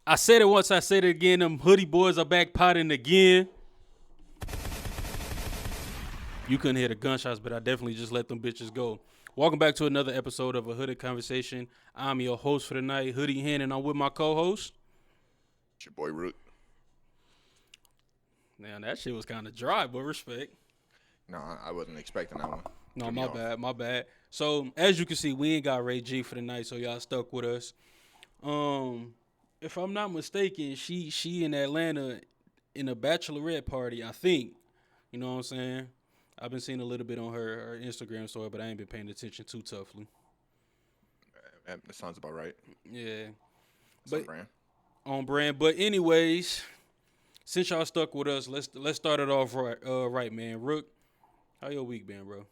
I said it once, I said it again. Them hoodie boys are back potting again. You couldn't hear the gunshots, but I definitely just let them bitches go. Welcome back to another episode of A Hooded Conversation. I'm your host for the night, Hoodie Henn, and I'm with my co-host. It's your boy Rook. Man, that shit was kind of dry, but respect. No, I wasn't expecting that one. No, Threw me off. my bad. So, as you can see, we ain't got Ray G for the night, so y'all stuck with us. If I'm not mistaken, she in Atlanta in a bachelorette party, I think. You know what I'm saying? I've been seeing a little bit on her Instagram story, but I ain't been paying attention too toughly. That sounds about right. Yeah. Some But brand. on brand. But anyways, since y'all stuck with us, let's start it off right. Right, man. Rook, how your week been, bro?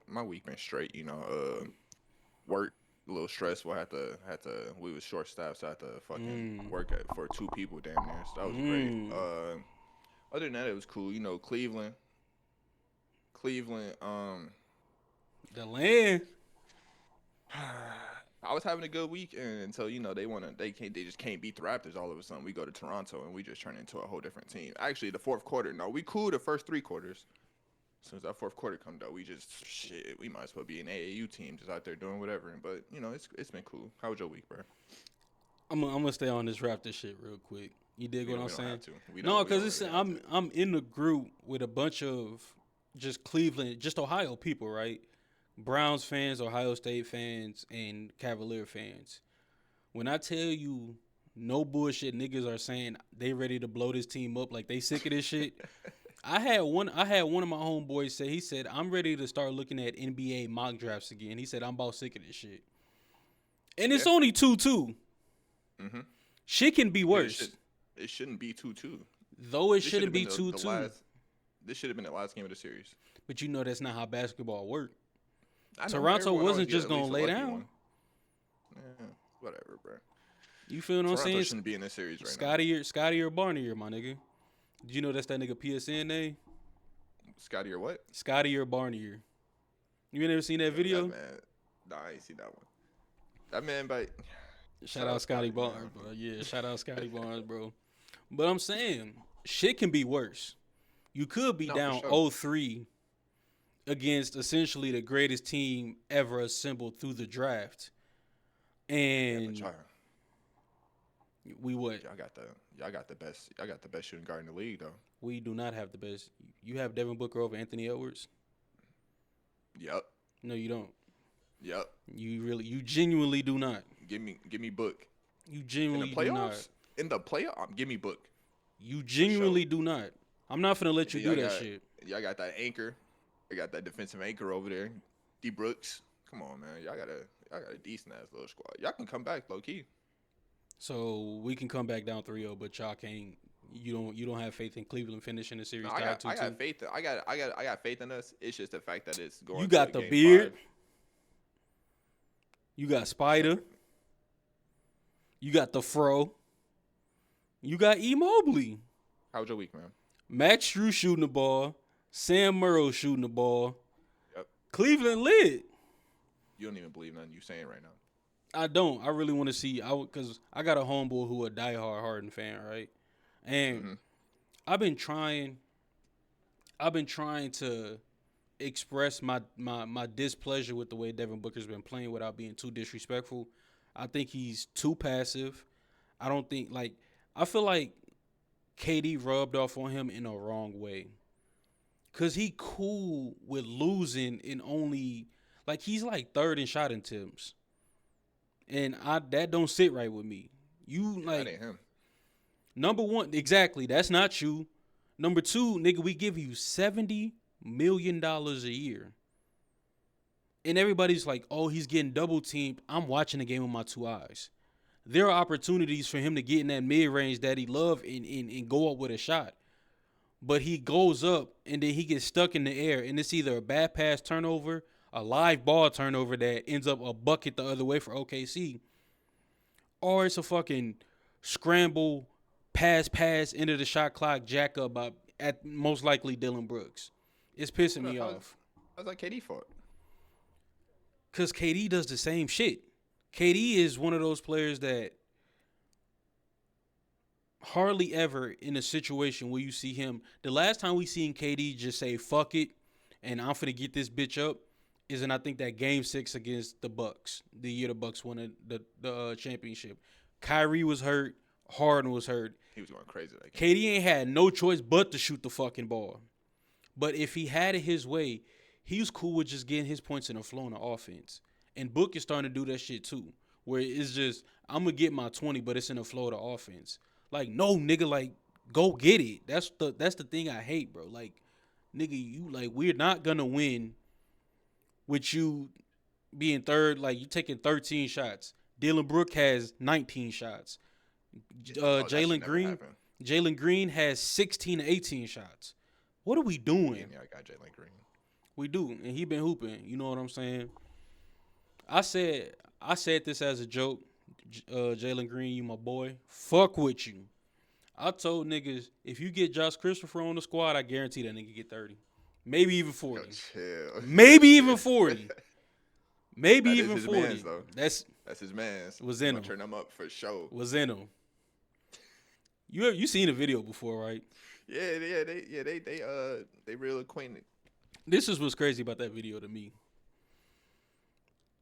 My week been straight. Work a little stressful. Had to. We was short staffed, so I had to fucking work for two people damn near. So that was great. Other than that, it was cool. Cleveland. The land. I was having a good week until they just can't beat the Raptors all of a sudden. We go to Toronto and we just turn into a whole different team. Actually, the fourth quarter, no, we cool the first three quarters. As soon as that fourth quarter comes out, we might as well be an AAU team just out there doing whatever. But it's been cool. How was your week, bro? I'm gonna stay on this Raptor shit real quick. You dig what I'm We don't saying? have to. No, because I'm in the group with a bunch of just Cleveland, just Ohio people, right? Browns fans, Ohio State fans, and Cavalier fans. When I tell you no bullshit, niggas are saying they ready to blow this team up, like they sick of this shit. I had one of my homeboys say, he said, I'm ready to start looking at NBA mock drafts again. He said, I'm about sick of this shit. And it's only 2-2. Mm-hmm. Shit can be worse. It shouldn't be 2-2. Though it shouldn't be 2-2. This should have been the last game of the series. But you know that's not how basketball works. I know, Toronto wasn't just going to lay down. Yeah, whatever, bro. You feel what I'm saying? Toronto shouldn't be in this series right now. Scotty or Barnier, my nigga. Did you know that's that nigga PSN name? Scotty or what? Scotty or Barnier. You ain't never seen that video? Nah, I ain't seen that one. That man, but shout out Scotty Barnes, bro. Yeah, shout out Scotty Barnes, bro. But I'm saying, shit can be worse. You could be down 0-3 against essentially the greatest team ever assembled through the draft. And we what? Y'all got the best shooting guard in the league though. We do not have the best. You have Devin Booker over Anthony Edwards? Yep. No, you don't. Yep. You genuinely do not. Give me Book. You genuinely do not. In the playoffs, give me Book. You genuinely do not. I'm not finna let you do that shit. Y'all got that anchor. You got that defensive anchor over there, D Brooks. Come on, man. Y'all got a decent ass little squad. Y'all can come back low key. So we can come back down 3-0, but y'all can't. You don't have faith in Cleveland finishing the series. No, I got faith. I got faith in us. It's just the fact that it's going. You got the beard. 5. You got Spider. You got the fro. You got E. Mobley. How was your week, man? Max Strus shooting the ball. Sam Merrill shooting the ball. Yep. Cleveland lit. You don't even believe nothing you're saying right now. I don't. I really want to see. Because I got a homeboy who a diehard Harden fan, right? And I've been trying to express my displeasure with the way Devin Booker's been playing without being too disrespectful. I think he's too passive. I feel like KD rubbed off on him in a wrong way. Cause he cool with losing in only he's like third in shot attempts. And that don't sit right with me. That ain't him. Number one, exactly. That's not you. Number two, nigga, we give you $70 million a year. And everybody's like, oh, he's getting double teamed. I'm watching the game with my two eyes. There are opportunities for him to get in that mid-range that he love and go up with a shot. But he goes up and then he gets stuck in the air. And it's either a bad pass turnover, a live ball turnover that ends up a bucket the other way for OKC. Or it's a fucking scramble, pass, into the shot clock, jack up at most likely Dylan Brooks. It's pissing me off. How's that KD fault? Because KD does the same shit. KD is one of those players that hardly ever in a situation where you see him. The last time we seen KD just say "fuck it" and I'm finna get this bitch up is in I think that Game 6 against the Bucks, the year the Bucks won the championship. Kyrie was hurt, Harden was hurt. He was going crazy that game. KD ain't had no choice but to shoot the fucking ball. But if he had it his way, he was cool with just getting his points in the flow in the offense. And Book is starting to do that shit too, where it's just I'm gonna get my 20, but it's in the flow of the offense. Like, no, nigga, like, go get it. That's the thing I hate, bro. Like, nigga, you like we're not gonna win with you being third. Like, you taking 13 shots. Dylan Brooke has 19 shots. Jalen Green has 16 to 18 shots. What are we doing? Yeah, I got Jalen Green. We do, and he been hooping. You know what I'm saying? I said this as a joke. Jalen Green, you my boy. Fuck with you. I told niggas, if you get Josh Christopher on the squad, I guarantee that nigga get 30. Maybe even 40. Yo, Maybe even 40. Maybe that even is his 40. Mans, though. That's his man's. Was in him. Turn him up for sure. Was in him. You seen the video before, right? Yeah, they real acquainted. This is what's crazy about that video to me.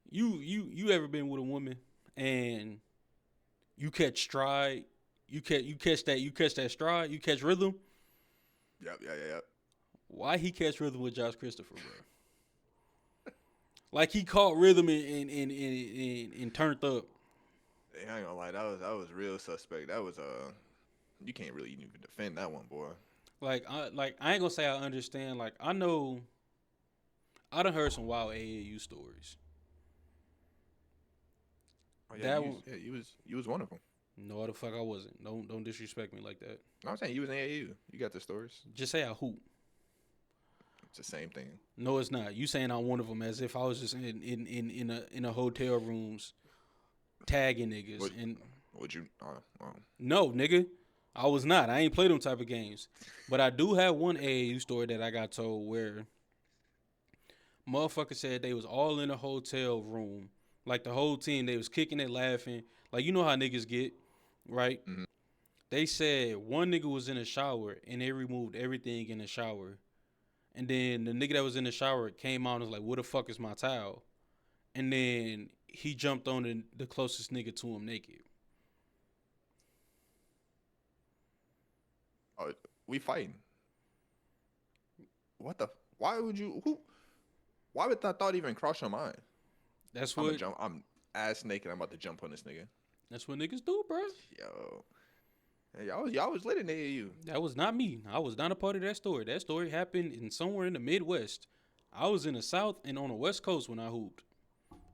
You ever been with a woman and you catch stride, you catch that stride, you catch rhythm? Yep. Why he catch rhythm with Josh Christopher, bro? Like he caught rhythm and turned up. Hey, I ain't gonna lie, that was real suspect. That was you can't really even defend that one, boy. Like I ain't gonna say I understand. Like I know, I done heard some wild AAU stories. Oh, yeah, you was one of them. No, the fuck I wasn't. Don't disrespect me like that. No, I'm saying you was in AAU. You got the stories. Just say I hoop. It's the same thing. No, it's not. You saying I'm one of them as if I was just in a hotel rooms tagging niggas. Would you? No, nigga. I was not. I ain't played them type of games. But I do have one AAU story that I got told where motherfucker said they was all in a hotel room. Like the whole team, they was kicking it, laughing. Like, you know how niggas get, right? Mm-hmm. They said one nigga was in a shower and they removed everything in the shower. And then the nigga that was in the shower came out and was like, "Where the fuck is my towel?" And then he jumped on the closest nigga to him naked. Oh, we fighting. What the? Why would you? Why would that thought even cross your mind? That's what I'm ass naked. I'm about to jump on this nigga. That's what niggas do, bro. Yo, hey, y'all was lit in AAU. That was not me. I was not a part of that story. That story happened in somewhere in the Midwest. I was in the South and on the West Coast when I hooped.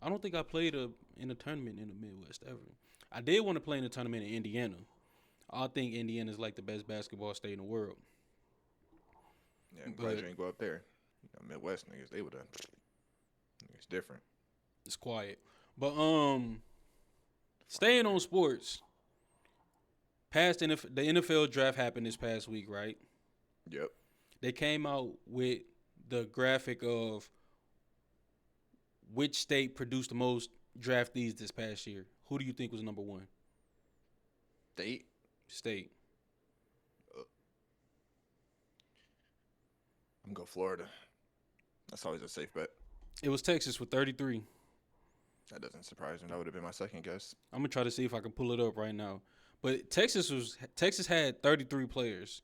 I don't think I played in a tournament in the Midwest ever. I did want to play in a tournament in Indiana. I think Indiana is like the best basketball state in the world. Yeah, I'm glad you ain't go up there. You know, Midwest niggas, they would have. It's different. It's quiet. But staying on sports. The NFL draft happened this past week, right? Yep. They came out with the graphic of which state produced the most draftees this past year. Who do you think was number one? State. I'm going to go Florida. That's always a safe bet. It was Texas with 33. That doesn't surprise me. That would have been my second guess. I'm going to try to see if I can pull it up right now. But Texas had 33 players.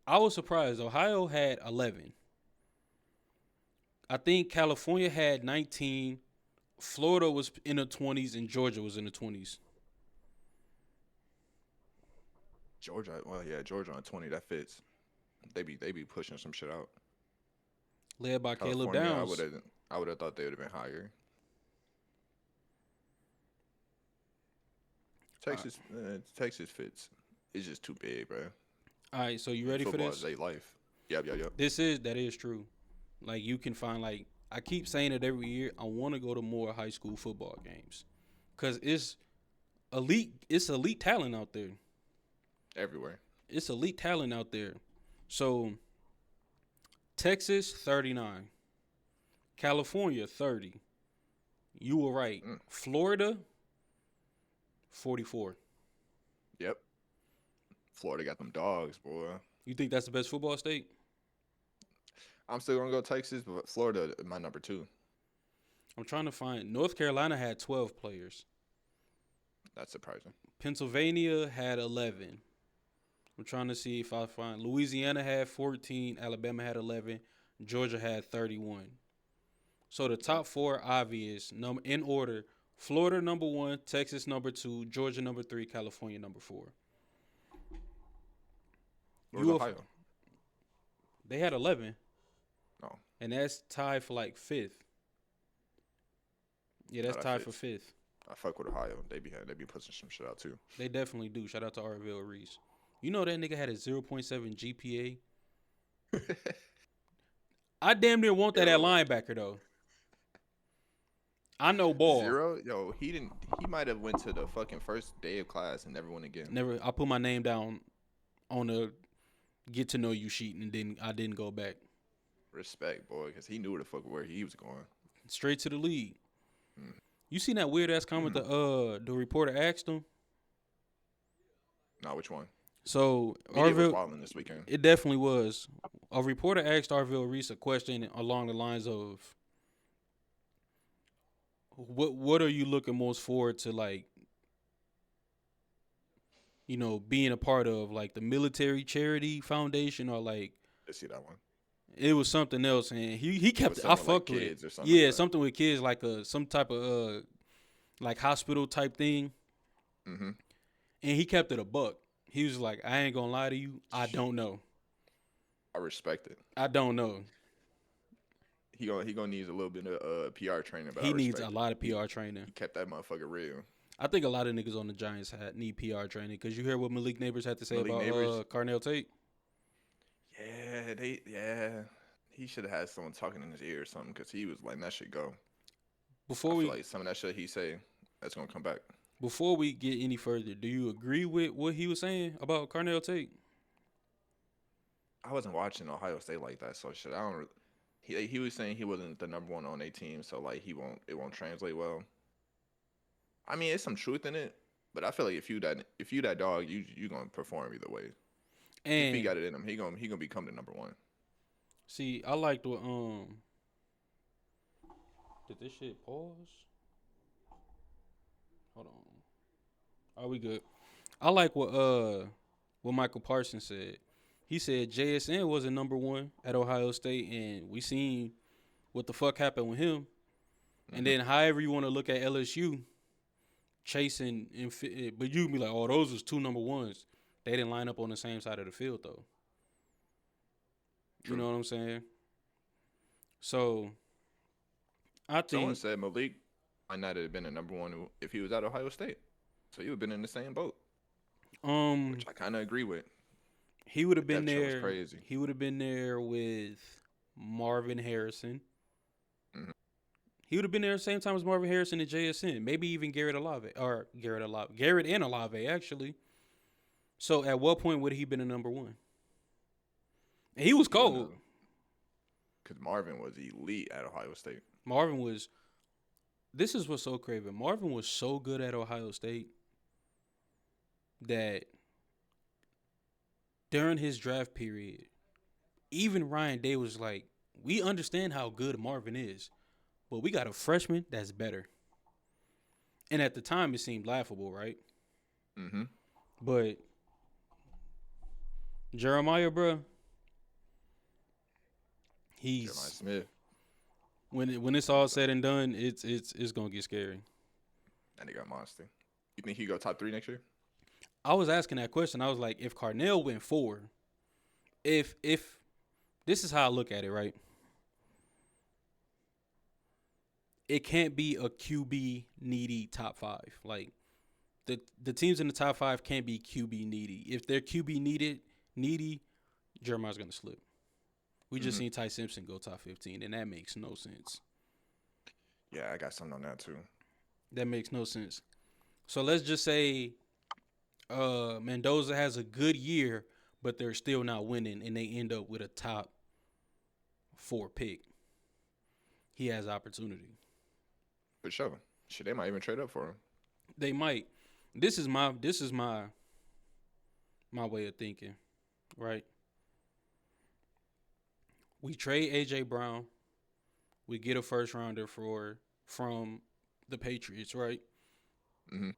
I was surprised. Ohio had 11. I think California had 19. Florida was in the 20s, and Georgia was in the 20s. Georgia on 20. That fits. They be pushing some shit out. Led by California, Caleb Downs. I would have thought they would have been higher. Texas fits. It's just too big, bro. All right, so you ready for this? Football is their life. Yep. That is true. Like, you can find, like, I keep saying it every year. I want to go to more high school football games because it's elite talent out there. Everywhere. It's elite talent out there. So, Texas, 39. California, 30. You were right. Florida, 44. Yep. Florida got them dogs, boy. You think that's the best football state? I'm still gonna go Texas, but Florida my number 2. I'm trying to find. North Carolina had 12 players. That's surprising. Pennsylvania had 11. I'm trying to see if I find. Louisiana had 14. Alabama had 11. Georgia had 31. So the top 4 obvious in order: Florida number 1, Texas number 2, Georgia number 3, California number 4. Where's Ohio? They had 11. No. And that's tied for like 5th. Yeah, that's tied for 5th. I fuck with Ohio. They be pushing some shit out too. They definitely do. Shout out to Arvell Reese. You know that nigga had a 0.7 GPA. I damn near want that at linebacker though. I know ball. 0? Yo, he didn't. He might have went to the fucking first day of class and never went again. Never. I put my name down on the get to know you sheet and then I didn't go back. Respect, boy, because he knew where he was going. Straight to the league. You seen that weird ass comment the reporter asked him? No, which one? So Arvell was wilding this weekend. It definitely was. A reporter asked Arvell Reese a question along the lines of, "What are you looking most forward to, like, you know, being a part of, like the military charity foundation or like?" I see that one. It was something else, and he kept. I fucked with it. Yeah, like something with kids, like some type of like hospital type thing. Mm-hmm. And he kept it a buck. He was like, "I ain't gonna lie to you. I don't know. I respect it. I don't know." He gonna need a little bit of PR training, but he needs a lot of PR training. He kept that motherfucker real. I think a lot of niggas on the Giants need PR training because you hear what Malik Neighbors had to say about Carnell Tate. He should have had someone talking in his ear or something because he was letting that shit go. I feel like some of that shit he say that's gonna come back. Before we get any further, do you agree with what he was saying about Carnell Tate? I wasn't watching Ohio State like that, so shit. I don't. He was saying he wasn't the number 1 on a team, so like it won't translate well. I mean, it's some truth in it, but I feel like if you that dog, you gonna perform either way. And if he got it in him, he gonna become the number 1. See, I liked what did this shit pause? Hold on. Are we good? I like what Michael Parsons said. He said JSN wasn't number 1 at Ohio State, and we seen what the fuck happened with him. Mm-hmm. And then however you want to look at LSU, chasing, but you can be like, oh, those was 2 number 1s. They didn't line up on the same side of the field, though. True. You know what I'm saying? So, I think someone said Malik might not have been a number 1 if he was at Ohio State. So he would have been in the same boat. Which I kind of agree with. He would have been there. Crazy. He would have been there with Marvin Harrison. Mm-hmm. He would have been there at the same time as Marvin Harrison and JSN. Maybe even Garrett and Olave, actually. So at what point would he been a number 1? And he was cold. Because Marvin was elite at Ohio State. This is what's so crazy. Marvin was so good at Ohio State that during his draft period, even Ryan Day was like, we understand how good Marvin is, but we got a freshman that's better. And at the time, it seemed laughable, right? Mm-hmm. But Jeremiah, bro, Jeremiah Smith. When it's all said and done, it's gonna get scary. And he got monster. You think he go top 3 next year? I was asking that question. I was like, if Carnell went 4, if this is how I look at it, right? It can't be a QB needy top 5. Like the teams in the top 5 can't be QB needy. If they're QB needy, Jeremiah's gonna slip. We just seen Ty Simpson go top 15, and that makes no sense. Yeah, I got something on that too. That makes no sense. So let's just say Mendoza has a good year, but they're still not winning, and they end up with a top 4 pick. He has opportunity. For sure. Shit, they might even trade up for him. They might. This is my My way of thinking, right? We trade AJ Brown. We get a first rounder from the Patriots, right? Mm-hmm.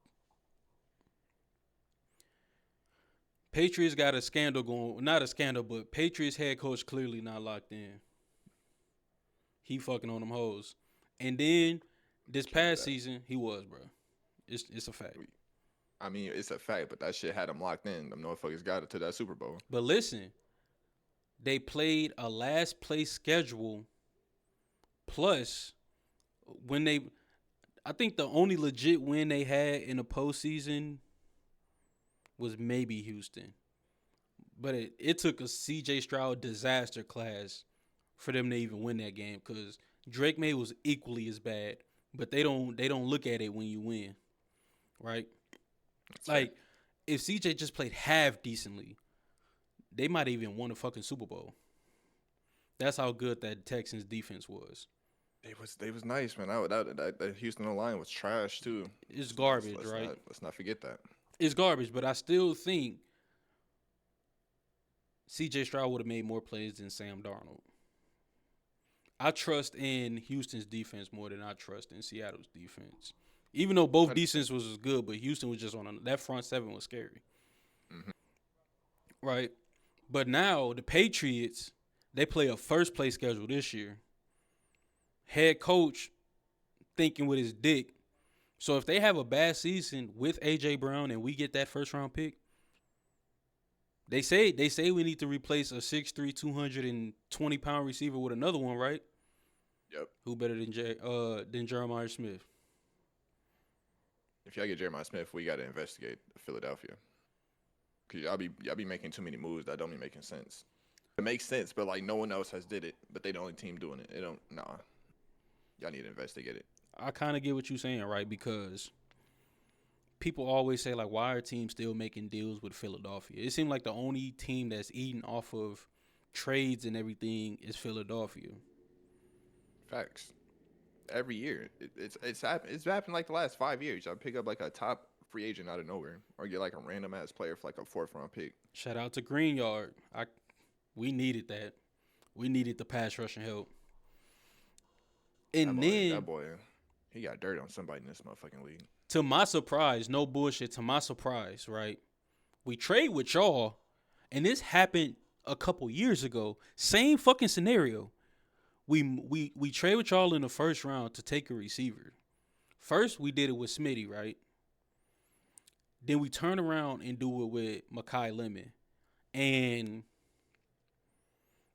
Patriots got a scandal going. Not a scandal, but Patriots head coach clearly not locked in. He fucking on them hoes. And then this Can't do past that. season, he was, bro. It's a fact. I mean, it's a fact, but that shit had them locked in. Them motherfuckers got it to that Super Bowl. But listen, they played a last place schedule. Plus, when they, I think the only legit win they had in the postseason was maybe Houston. But it took a CJ Stroud disaster class for them to even win that game because Drake May was equally as bad. But they don't look at it when you win, right? That's Like fair. if CJ just played half decently, they might have even won a fucking Super Bowl. That's how good that Texans defense was. They was nice, man. That Houston line was trash too. It's garbage, Let's right? not forget that. It's garbage, but I still think CJ Stroud would have made more plays than Sam Darnold. I trust in Houston's defense more than I trust in Seattle's defense. Even though both 100%. defense was good, but Houston was just that front seven was scary. Mm-hmm. Right? But now the Patriots, they play a first place schedule this year. Head coach thinking with his dick. So if they have a bad season with AJ Brown and we get that first round pick, they say we need to replace a 6'3", 220-pound receiver with another one, right? Yep. Who better than Jeremiah Smith? If y'all get Jeremiah Smith, we got to investigate Philadelphia. Cause y'all be making too many moves that don't be making sense. It makes sense, but like no one else has did it, but they the only team doing it. It don't. Nah. Y'all need to investigate it. I kind of get what you're saying, right? Because people always say, like, why are teams still making deals with Philadelphia? It seems like the only team that's eating off of trades and everything is Philadelphia. Facts. Every year, it's happened like the last 5 years. Y'all pick up like a top free agent out of nowhere, or get like a random ass player for like a 4th round pick. Shout out to Greenyard. We needed that. We needed the pass rushing help. And that boy, he got dirt on somebody in this motherfucking league. To my surprise, no bullshit, to my surprise, right? We trade with y'all, and this happened a couple years ago. Same fucking scenario. We trade with y'all in the first round to take a receiver. First, we did it with Smitty, right? Then we turn around and do it with Mekhi Lemon. And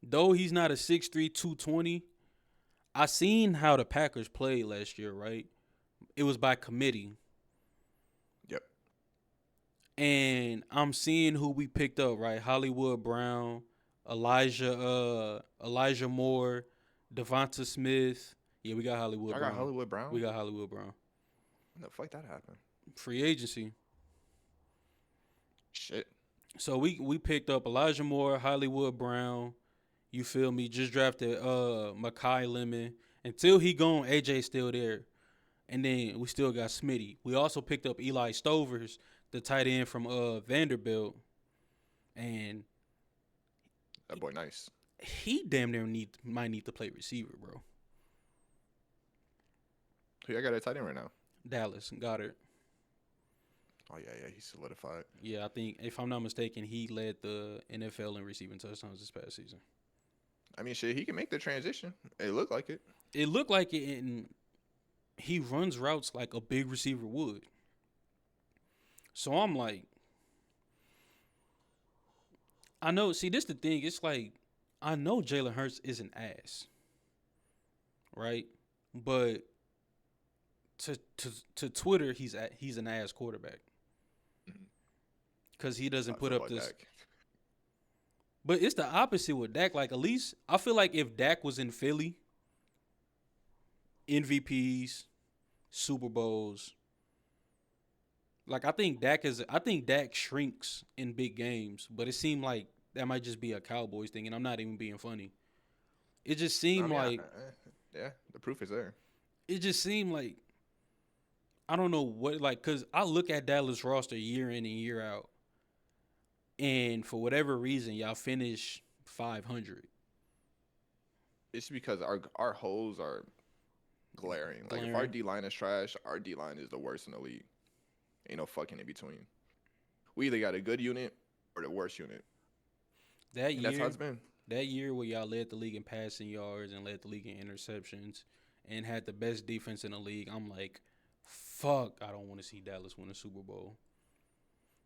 though he's not a 6'3", 220, I seen how the Packers played last year, right? It was by committee. Yep. And I'm seeing who we picked up, right? Hollywood Brown, Elijah Moore, Devonta Smith. Yeah, we got Hollywood Brown. I got Hollywood Brown. We got Hollywood Brown. When the fuck that happened? Free agency. Shit. So we picked up Elijah Moore, Hollywood Brown. You feel me? Just drafted Mekhi Lemon. Until he gone, AJ still there. And then we still got Smitty. We also picked up Eli Stovers, the tight end from Vanderbilt. And That boy nice. he damn near might need to play receiver, bro. Who y'all got at tight end right now? Dallas Goddard. Oh yeah, he's solidified. Yeah, I think if I'm not mistaken, he led the NFL in receiving touchdowns this past season. I mean, shit, he can make the transition. It looked like it. It looked like it, and he runs routes like a big receiver would. So I'm like, I know. See, this the thing. It's like I know Jalen Hurts is an ass, right? But to Twitter, he's an ass quarterback because he doesn't put up this. Dak. But it's the opposite with Dak. Like, at least I feel like if Dak was in Philly, MVPs, Super Bowls, like I think Dak shrinks in big games, but it seemed like that might just be a Cowboys thing, and I'm not even being funny. It just seemed Yeah, the proof is there. It just seemed like I don't know what, like, because I look at Dallas roster year in and year out, and for whatever reason, y'all finish 500. It's because our holes are glaring. Like if our Glaring. D line is trash, our D line is the worst in the league. Ain't no fucking in between. We either got a good unit or the worst unit, That and that's how year, it's been. that year where y'all led the league in passing yards and led the league in interceptions and had the best defense in the league, I'm like, fuck, I don't want to see Dallas win a Super Bowl.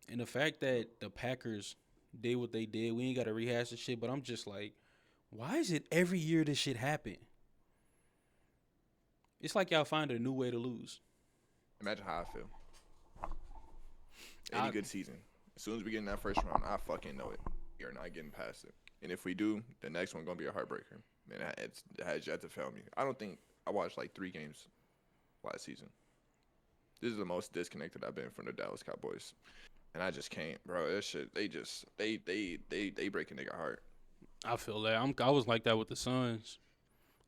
And the fact that the Packers did what they did, we ain't got to rehash the shit, but I'm just like, why is it every year this shit happen? It's like y'all find a new way to lose. Imagine how I feel. Any I, good season. As soon as we get in that first round, I fucking know it. We are not getting past it. And if we do, the next one gonna be a heartbreaker. And it has yet to fail me. I don't think I watched like 3 games last season. This is the most disconnected I've been from the Dallas Cowboys, and I just can't, bro. That shit, they break a nigga heart. I feel that. I was like that with the Suns.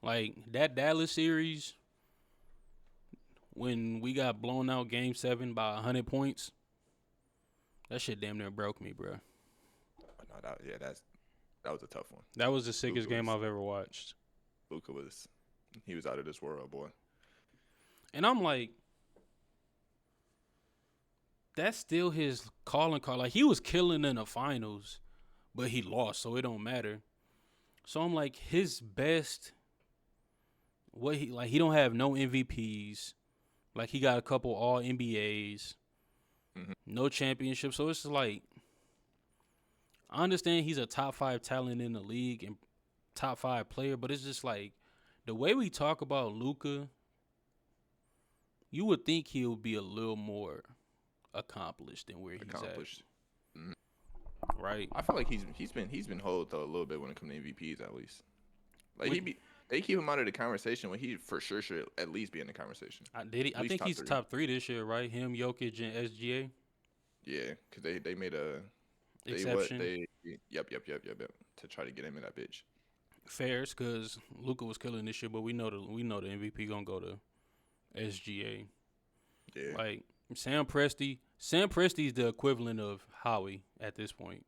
Like, that Dallas series, when we got blown out Game 7 by 100 points, that shit damn near broke me, bro. No, that was a tough one. That was the sickest Luka game was- I've ever watched. Luka he was out of this world, boy. And I'm like, that's still his calling card. Like, he was killing in the finals, but he lost, so it don't matter. So I'm like, his best, he don't have no MVPs. Like, he got a couple All NBAs, no championships. So it's just like, I understand he's a top 5 talent in the league and top 5 player, but it's just like, the way we talk about Luka, you would think he'll be a little more accomplished than where he's Accomplished. at. Right? I feel like he's been hold though a little bit when it comes to MVPs at least. Like they keep him out of the conversation when he for sure should at least be in the conversation. I At think least he's top 3. top 3 this year, right? Him, Jokic, and SGA. Yeah, because they made a Exception. Yep to try to get him in that bitch. Fairs, because Luka was killing this year, but we know the MVP gonna go to SGA. Yeah, Like, Sam Presti is the equivalent of Howie at this point.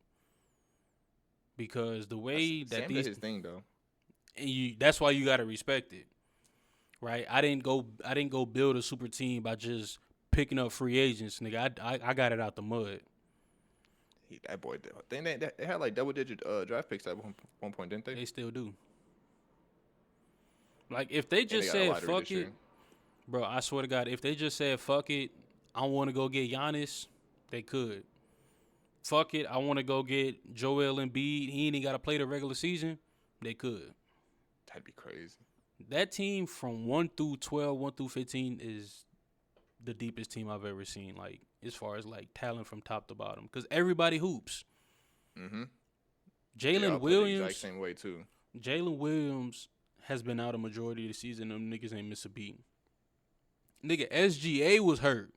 Because the way that Sam did his thing though. and that's why you gotta respect it. Right? I didn't go build a super team by just picking up free agents, nigga. I got it out the mud. That boy did. They had like double-digit draft picks at one point, didn't they? They still do. Like, if they And they just got a said lottery fuck this it, year. bro, I swear to God, if they just said fuck it, I want to go get Giannis, they could. Fuck it, I want to go get Joel Embiid. He ain't got to play the regular season. They could. That'd be crazy. That team from 1 through 12, 1 through 15 is the deepest team I've ever seen. Like, as far as like talent from top to bottom, because everybody hoops. Mm-hmm. Jalen The Williams. exact same way too. Jalen Williams has been out a majority of the season. Them niggas ain't miss a beat. Nigga, SGA was hurt.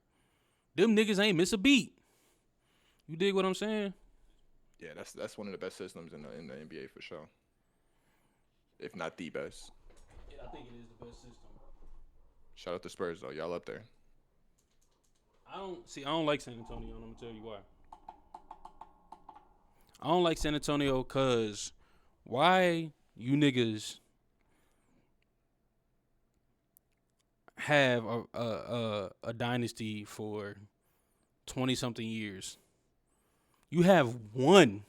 Them niggas ain't miss a beat. You dig what I'm saying? Yeah, that's one of the best systems in the NBA for sure. If not the best. Yeah, I think it is the best system. Shout out to Spurs though, y'all up there. I don't like San Antonio, and I'm gonna tell you why. I don't like San Antonio because why you niggas have a dynasty for 20 something years? You have one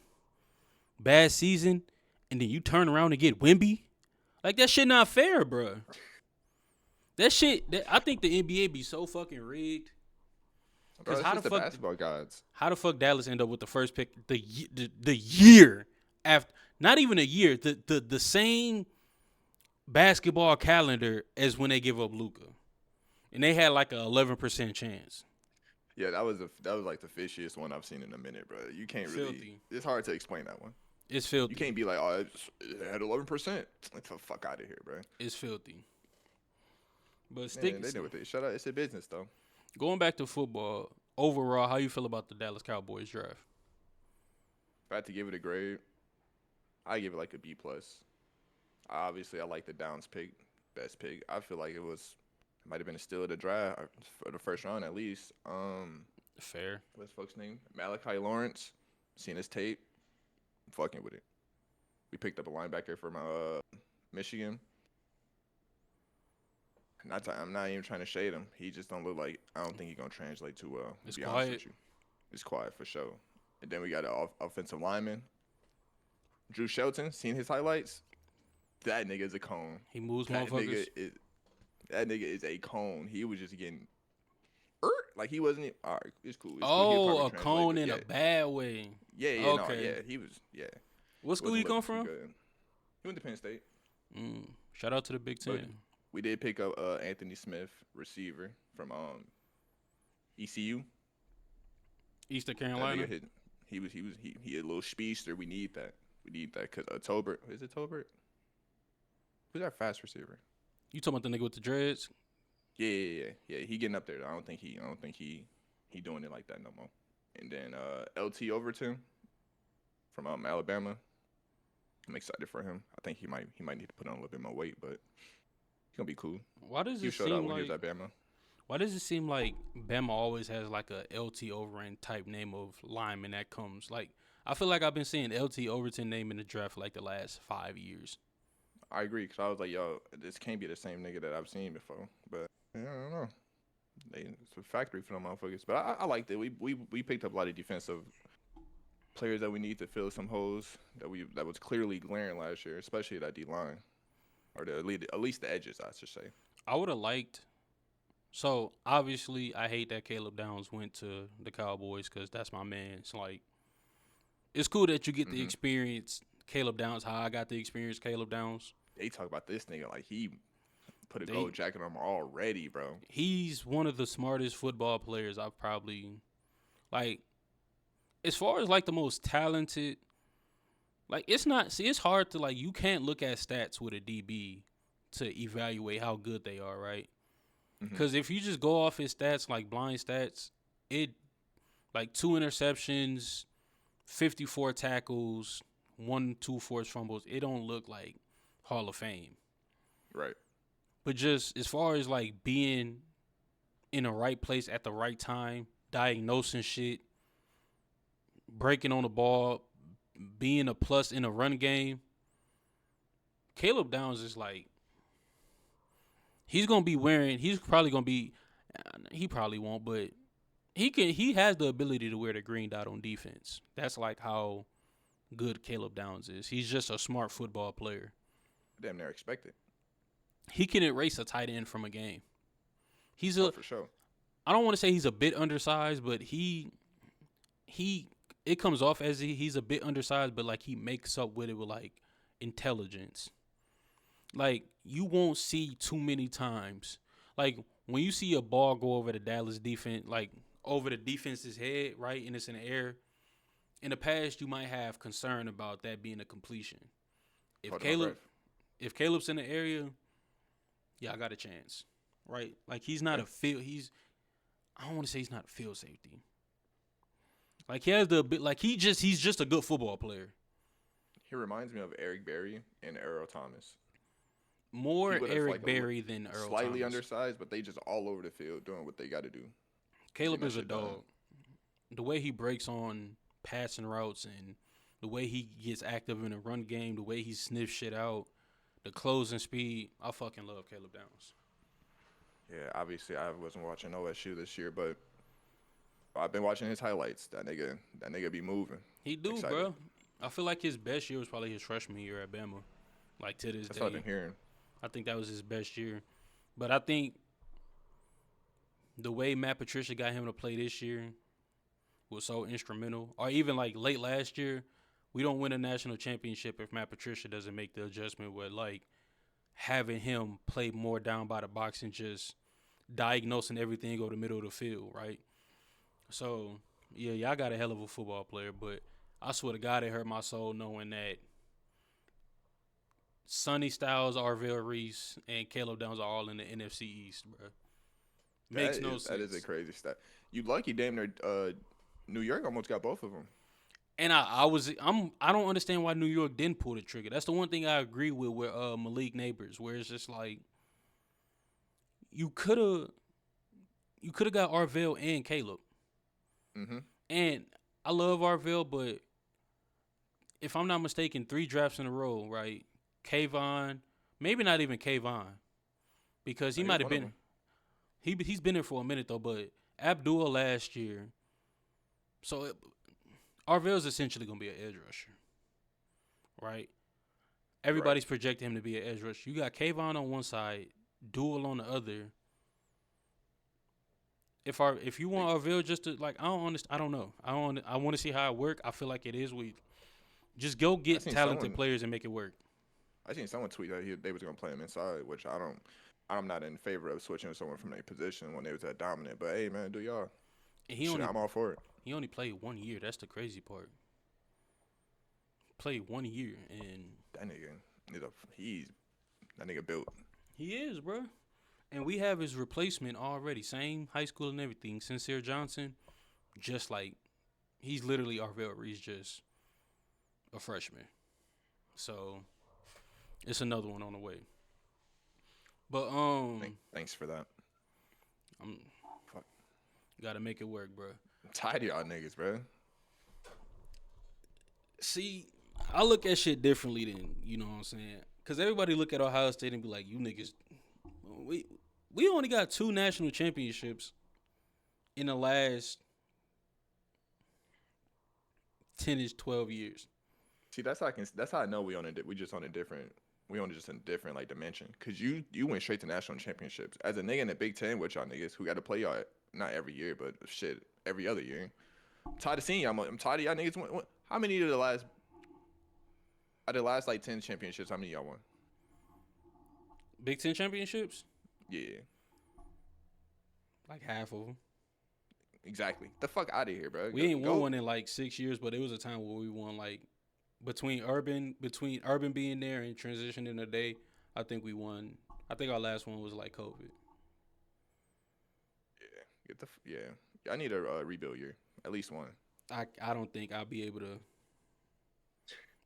bad season, and then you turn around and get Wemby? Like, that shit not fair, bro. I think the NBA be so fucking rigged. Bro, it's how just the the fuck- basketball gods. How the fuck Dallas end up with the first pick the year after? Not even a year. The same basketball calendar as when they give up Luka, and they had like a 11% chance. Yeah, that was like the fishiest one I've seen in a minute, bro. You can't really. Filthy. It's hard to explain that one. It's filthy. You can't be like, oh, it had 11%. Get the fuck out of here, bro. It's filthy. But Man, they know what they. Shut up. It's a business though. going back to football overall, how you feel about the Dallas Cowboys draft? If I had to give it a grade, I give it like a B plus. Obviously, I like the Downs pick, best pick. I feel like it might have been a steal of the draft for the first round at least. Fair. What's the fuck's name? Malachi Lawrence. Seen his tape. I'm fucking with it. We picked up a linebacker from Michigan. I'm not even trying to shade him. He just don't look like. I don't think he's gonna translate too well. To It's be honest quiet. with you, it's quiet for sure. And then we got an offensive lineman, Drew Shelton. Seen his highlights? That nigga is a cone. He moves That motherfuckers. nigga is a cone. He was just getting like he wasn't. All right, it's cool. It's cool. Oh, He'll a probably cone translate, in but a bad way. yeah, no, Okay. yeah. He was, yeah. What school you Wasn't come looking from? too good. He went to Penn State. Shout out to the Big But Ten. we did pick up Anthony Smith, receiver from ECU. Eastern That Carolina. nigga hit. He a little speedster. We need that. We need that because Tolbert. Is it Tolbert? Who's our fast receiver? You talking about the nigga with the dreads? Yeah. He getting up there. Though. I don't think he doing it like that no more. And then LT Overton from Alabama. I'm excited for him. I think he might need to put on a little bit more weight, but he's gonna be cool. Why does He it showed out seem when he like? was at Bama. Why does it seem like Bama always has like a LT Overton type name of lineman that comes? Like I feel like I've been seeing LT Overton name in the draft for like the last 5 years. I agree because I was like, yo, this can't be the same nigga that I've seen before. But yeah, I don't know. It's a factory for them motherfuckers. But I liked it. We picked up a lot of defensive players that we need to fill some holes that was clearly glaring last year, especially that D line or at least the edges, I should say. I would have liked. So obviously, I hate that Caleb Downs went to the Cowboys because that's my man. It's like it's cool that you get the experience Caleb Downs. How I got the experience Caleb Downs. They talk about this nigga like he put a gold jacket on him already, bro. He's one of the smartest football players I've probably like. As far as like the most talented, like it's not. See, it's hard to like. You can't look at stats with a DB to evaluate how good they are, right? Because if you just go off his stats, like blind stats, it like 2 interceptions, 54 tackles, 2 forced fumbles. It don't look like Hall of Fame. Right. But just as far as like being in the right place at the right time, diagnosing shit, breaking on the ball, being a plus in a run game, Caleb Downs is like, he's probably going to be, he probably won't, but he has the ability to wear the green dot on defense. That's like how good Caleb Downs is. He's just a smart football player. Damn near expected. He can erase a tight end from a game. For sure. I don't want to say he's a bit undersized, but it comes off as he's a bit undersized, but like he makes up with it with like intelligence. Like you won't see too many times. Like when you see a ball go over the Dallas defense, like over the defense's head, right, and it's in the air. In the past, you might have concern about that being a completion. If Caleb's in the area, yeah, I got a chance, right? Like he's not a field. I don't want to say he's not a field safety. Like he has he's just a good football player. He reminds me of Eric Berry and Earl Thomas. More Eric Berry than Earl Thomas. Slightly undersized, but they just all over the field doing what they got to do. Caleb is a dog. The way he breaks on passing routes and the way he gets active in the run game, the way he sniffs shit out, the closing speed, I fucking love Caleb Downs. Yeah, obviously I wasn't watching OSU this year, but I've been watching his highlights. That nigga be moving. He do, bro. I feel like his best year was probably his freshman year at Bama. Like to this day. That's what I've been hearing. I think that was his best year. But I think the way Matt Patricia got him to play this year was so instrumental. Or even like late last year, we don't win a national championship if Matt Patricia doesn't make the adjustment with like having him play more down by the box and just diagnosing everything over the middle of the field, right? So, yeah, y'all got a hell of a football player, but I swear to God, it hurt my soul knowing that Sonny Styles, Arvell Reese, and Caleb Downs are all in the NFC East, bro. Makes no sense. That is a crazy stat. You lucky, damn near. New York almost got both of them. And I don't understand why New York didn't pull the trigger. That's the one thing I agree with Malik Neighbors, where it's just like you could have got Arvell and Caleb. Mm-hmm. And I love Arvell, but if I'm not mistaken, 3 drafts in a row, right? Kayvon, maybe not even Kayvon, because he He was might have one of been. them. He's been there for a minute though, but Abdul last year. So Arvell's essentially gonna be an edge rusher, right? Right. Everybody's projecting him to be an edge rusher. You got Kayvon on one side, Duel on the other. If you want Arvell just to like, I don't understand. I don't know. I want to see how it work. I feel like it is. We just go I get seen talented someone. players and make it work. I seen someone tweet that they was gonna play him inside, which I don't. I'm not in favor of switching someone from their position when they was that dominant. But hey, man, do y'all? And Shit, I'm all for it. he only played 1 year. That's the crazy part. Played 1 year and That nigga, he's that nigga built. he is, bro. And we have his replacement already. Same high school and everything. Sincere Johnson, just like he's literally Arvell Reed's just a freshman. So it's another one on the way. But Thanks for that. I'm Fuck. gotta make it work, bro. I'm tired of y'all niggas, bro. See, I look at shit differently than you know what I'm saying. Cause everybody look at Ohio State and be like, "You niggas, we only got 2 national championships in the last 10-ish, 12 years." See, that's how I know we just on a different just in a different like dimension. Cause you went straight to national championships as a nigga in the Big Ten with y'all niggas who got to play y'all not every year, but shit every other year. I'm tired of seeing y'all. I'm tired of y'all niggas. How many of the last? Out of the last like 10 championships, how many y'all won? Big Ten championships, Yeah, like half of them. exactly. The fuck out of here, bro. We ain't won one in like 6 years, but it was a time where we won like between Urban being there and transitioning today. I think we won. I think our last one was like COVID. Yeah. I need a rebuild year, at least one. I don't think I'll be able to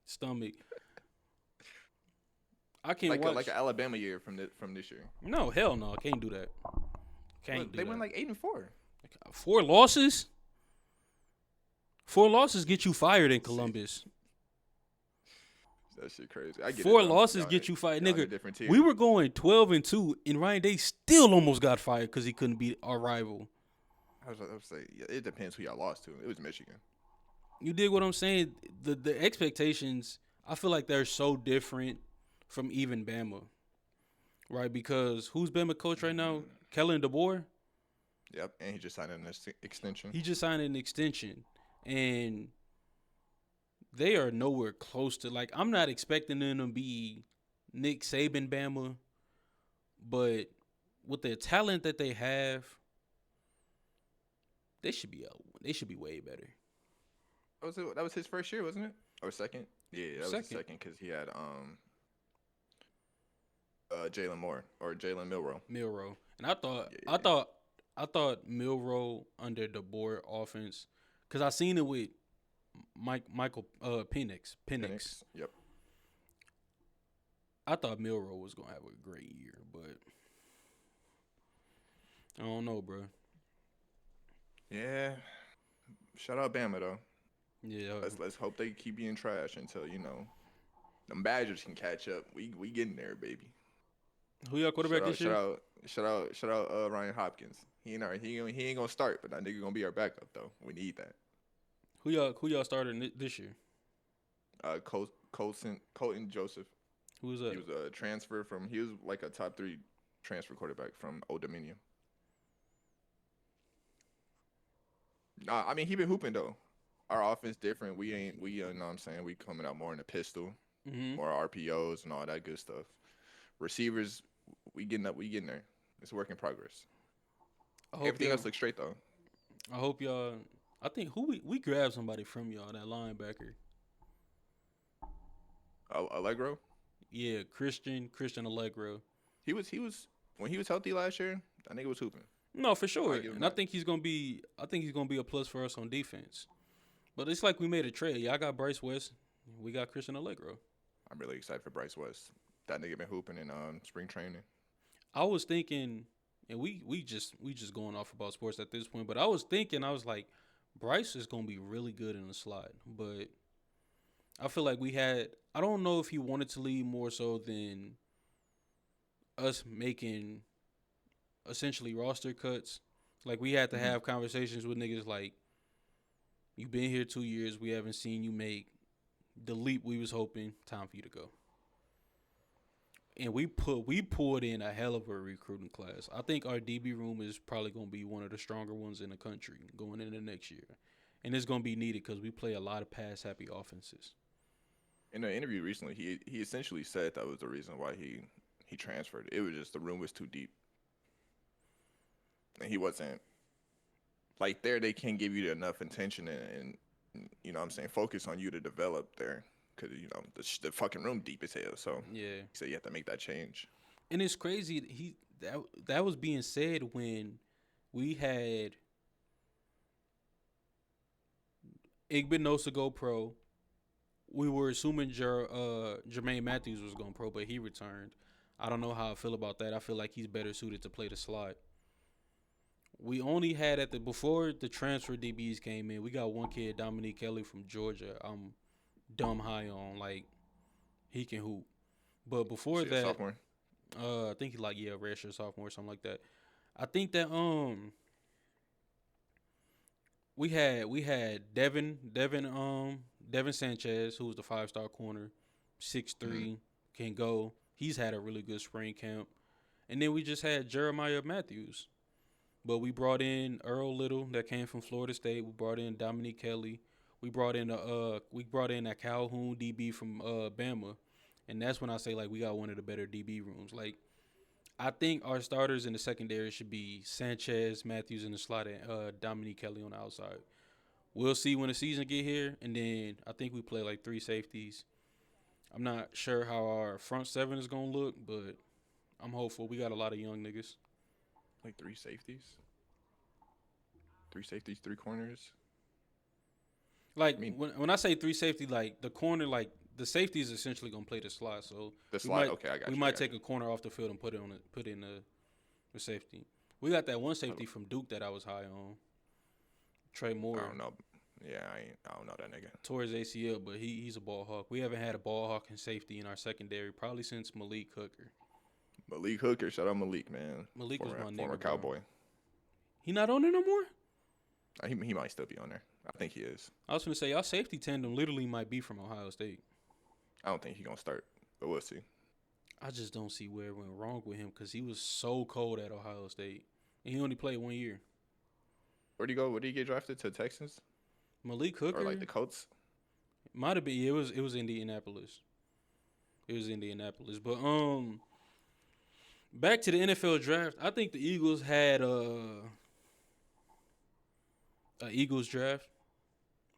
stomach. I can't watch. Like an Alabama year from this year. No, hell no. I can't do that. Can't Look, do they that. went like 8-4. 4 losses? 4 losses get you fired in Columbus. That shit crazy. I get 4 it, though. losses Y'all- get you fired, y'all in a nigga. different tier. We were going 12-2, and Ryan Day still almost got fired because he couldn't beat our rival. I was say it depends who y'all lost to. It was Michigan. You dig what I'm saying? The expectations, I feel like they're so different from even Bama, right? Because who's Bama coach right now? Kellen DeBoer. Yep, and he just signed an extension. He just signed an extension, and they are nowhere close to like. I'm not expecting them to be Nick Saban Bama, but with the talent that they have, they should be way better. That was his first year, wasn't it? Or second? Yeah, that was his second because he had Jalen Moore or Jalen Milroe, and I thought Yeah. I thought Milroe under the board offense because I seen it with Michael Penix. Yep. I thought Milroe was gonna have a great year, but I don't know, bro. Yeah. Shout out Bama though. Yeah, Let's hope they keep being trash until them Badgers can catch up. We getting there, baby. who y'all quarterback this year? Shout out Ryan Hopkins. He ain't gonna start, but that nigga gonna be our backup though. We need that. Who y'all started this year? Colton Joseph. Who was that? He was a transfer from. He was like a top 3 transfer quarterback from Old Dominion. Nah, I mean he been hooping though. Our offense different. We you know what I'm saying, we coming out more in the pistol, more RPOs and all that good stuff. Receivers, we getting there. It's a work in progress. Everything else looks straight though. I hope y'all. I think we grabbed somebody from y'all, that linebacker. Allegro. Yeah, Christian Allegro. He was when he was healthy last year. That nigga was hooping. No, for sure, give him and I that. think he's gonna be a plus for us on defense. But it's like we made a trade. Y'all got Bryce West. We got Christian Allegro. I'm really excited for Bryce West. That nigga been hooping in spring training. I was thinking, and we just going off about sports at this point. But I was thinking, I was like, Bryce is gonna be really good in the slot, but I feel like we had. I don't know if he wanted to leave more so than us making essentially roster cuts. Like we had to Hmm. have conversations with niggas like, you been here 2 years, we haven't seen you make the leap we was hoping. Time for you to go. And we pulled in a hell of a recruiting class. I think our DB room is probably gonna be one of the stronger ones in the country going into next year, and it's gonna be needed because we play a lot of pass happy offenses. In an interview recently, he essentially said that was the reason why he transferred. It was just the room was too deep, and he wasn't like there. They can't give you enough attention and you know what I'm saying, focus on you to develop there because you know the fucking room deep as hell. So Yeah, he said you have to make that change. and it's crazy. That was being said when we had Igbinosa go pro. We were assuming Jermaine Matthews was going pro, but he returned. I don't know how I feel about that. I feel like he's better suited to play the slot. We only had before the transfer DBs came in, we got one kid, Dominique Kelly from Georgia. I'm dumb high on, like, he can hoop. But before See a that, sophomore. I think he like redshirt sophomore or something like that. I think that we had Devin Sanchez, who was the 5-star corner, 6'3", can go. He's had a really good spring camp. And then we just had Jeremiah Matthews. But we brought in Earl Little that came from Florida State. We brought in Dominique Kelly. We brought in a Calhoun DB from Bama. And that's when I say like we got one of the better DB rooms. Like I think our starters in the secondary should be Sanchez, Matthews in the slot, and Dominique Kelly on the outside. We'll see when the season get here, and then I think we play like 3 safeties. I'm not sure how our front 7 is gonna look, but I'm hopeful. We got a lot of young niggas. Like three safeties, 3 corners. Like I mean when I say 3 safety, like the corner, like the safety is essentially gonna play the slot. So the we slot. might Okay, I got we you. I might got take you. a corner off the field and put in the safety. We got that one safety from Duke that I was high on, Trey I Moore. don't know. Yeah, I don't know that nigga. Tore his ACL, but he's a ball hawk. We haven't had a ball hawk in safety in our secondary probably since Malik Hooker. Malik Hooker. Shout out Malik, man. Malik was my Former nigga, bro. Cowboy. He not on there no more? He might still be on there. I think he is. I was gonna say y'all safety tandem literally might be from Ohio State. I don't think he's gonna start, but we'll see. I just don't see where it went wrong with him because he was so cold at Ohio State, and he only played 1 year. Where'd he go? Where did he get drafted to? Texas Malik Hooker or like the Colts? might have been. Yeah, it was Indianapolis. It was Indianapolis, but back to the NFL draft. I think the Eagles had a Eagles draft.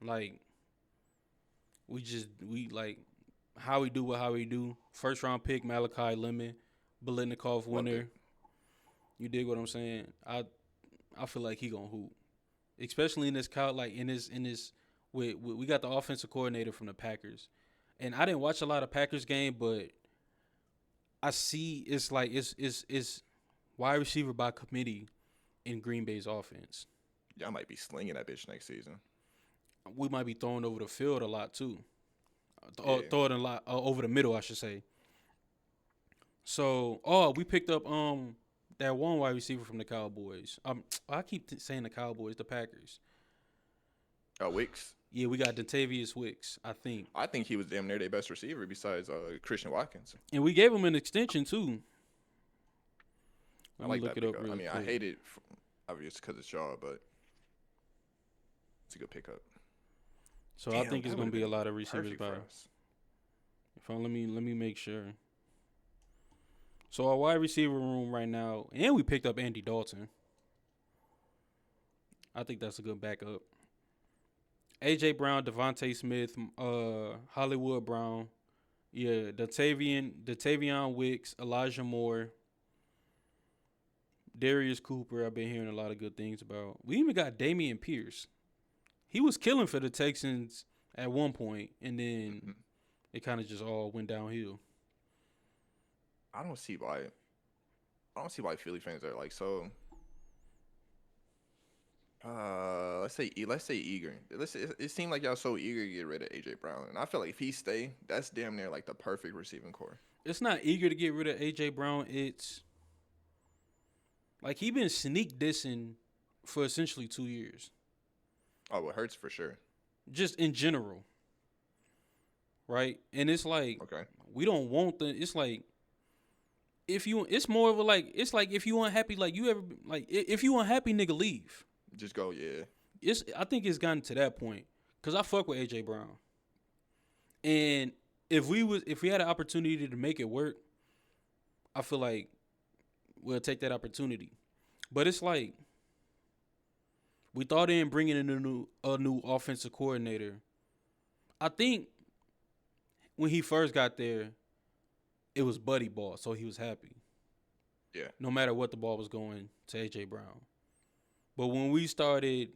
Like we like how we do what how we do. First round pick Malachi Lemon, Biletnikoff Loved winner. it. You dig what I'm saying? I feel like he gonna hoop, especially in this like in this. We got the offensive coordinator from the Packers, and I didn't watch a lot of Packers game, but I see it's like it's wide receiver by committee in Green Bay's offense. Y'all might be slinging that bitch next season. We might be throwing over the field a lot too. Yeah. Throw it a lot over the middle, I should say. So, we picked up that one wide receiver from the Cowboys. I keep saying the Cowboys, the Packers. Wicks. Yeah, we got Dontavius Wicks, I think, I think he was damn near their best receiver besides Christian Watkins. and we gave him an extension too. I Let me like look that it up pickup. real I mean, quick. I hate it, obviously, because it's y'all, but it's a good pickup. So I Damn, think it's that gonna would've be a been lot of receivers perfect by. for us. Let me make sure. So our wide receiver room right now, and we picked up Andy Dalton. I think that's a good backup. AJ Brown, Devontae Smith, Hollywood Brown, yeah, Datavian Wicks, Elijah Moore, Darius Cooper. I've been hearing a lot of good things about. We even got Damian Pierce. He was killing for the Texans at one point, and then Mhm. it kind of just all went downhill. I don't see why. I don't see why Philly fans are like so. Let's say eager. It seemed like y'all so eager to get rid of AJ Brown, and I feel like if he stay, that's damn near like the perfect receiving core. It's not eager to get rid of AJ Brown. It's like he been sneak dissing for essentially 2 years, Oh, it hurts for sure. just in general, right? And it's like Okay, we don't want the. It's like if you, it's more of a like. It's like if you unhappy, like you ever like if you unhappy, nigga, leave. just go. Yeah, I think it's gotten to that point because I fuck with AJ Brown, and if we had an opportunity to make it work, I feel like we'll take that opportunity. But it's like we thought in bringing in a new offensive coordinator. I think when he first got there, it was buddy ball, so he was happy. yeah. No matter what the ball was going to AJ Brown. But when we started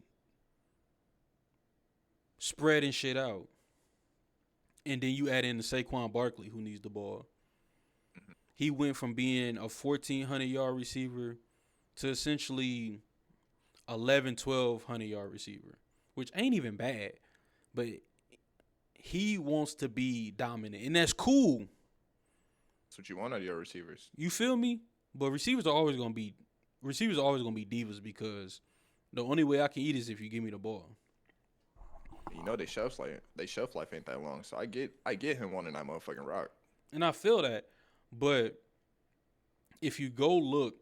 spreading shit out, and then you add in the Saquon Barkley who needs the ball, he went from being a 1,400-yard receiver to essentially 1,200 yard receiver, which ain't even bad. But he wants to be dominant, and that's cool. That's what you want out of your receivers. You feel me? But receivers are always gonna be divas because the only way I can eat is if you give me the ball. You know they shelf life ain't that long, so I get him wanting that motherfucking rock. And I feel that. But if you go look,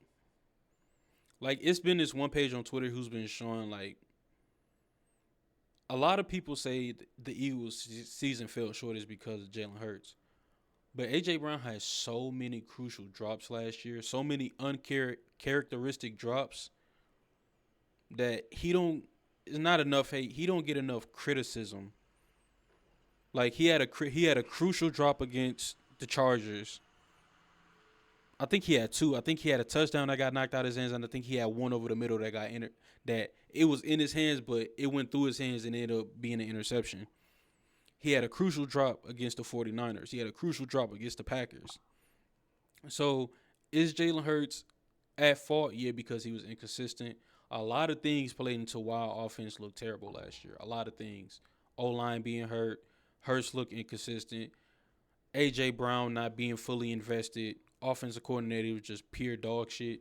like it's been this one page on Twitter who's been showing like a lot of people say the Eagles season fell short is because of Jalen Hurts. But AJ Brown had so many crucial drops last year, so many uncharacteristic drops that he don't. It's not enough hate. He don't get enough criticism. Like he had a crucial drop against the Chargers. I think he had two. I think he had a touchdown that got knocked out of his hands, and I think he had one over the middle that got that it was in his hands, but it went through his hands and ended up being an interception. He had a crucial drop against the 49ers. He had a crucial drop against the Packers. So is Jalen Hurts at fault? Yeah, because he was inconsistent. A lot of things played into why our offense looked terrible last year. A lot of things. O-line being hurt. Hurts looked inconsistent. A.J. Brown not being fully invested. Offensive coordinator was just pure dog shit.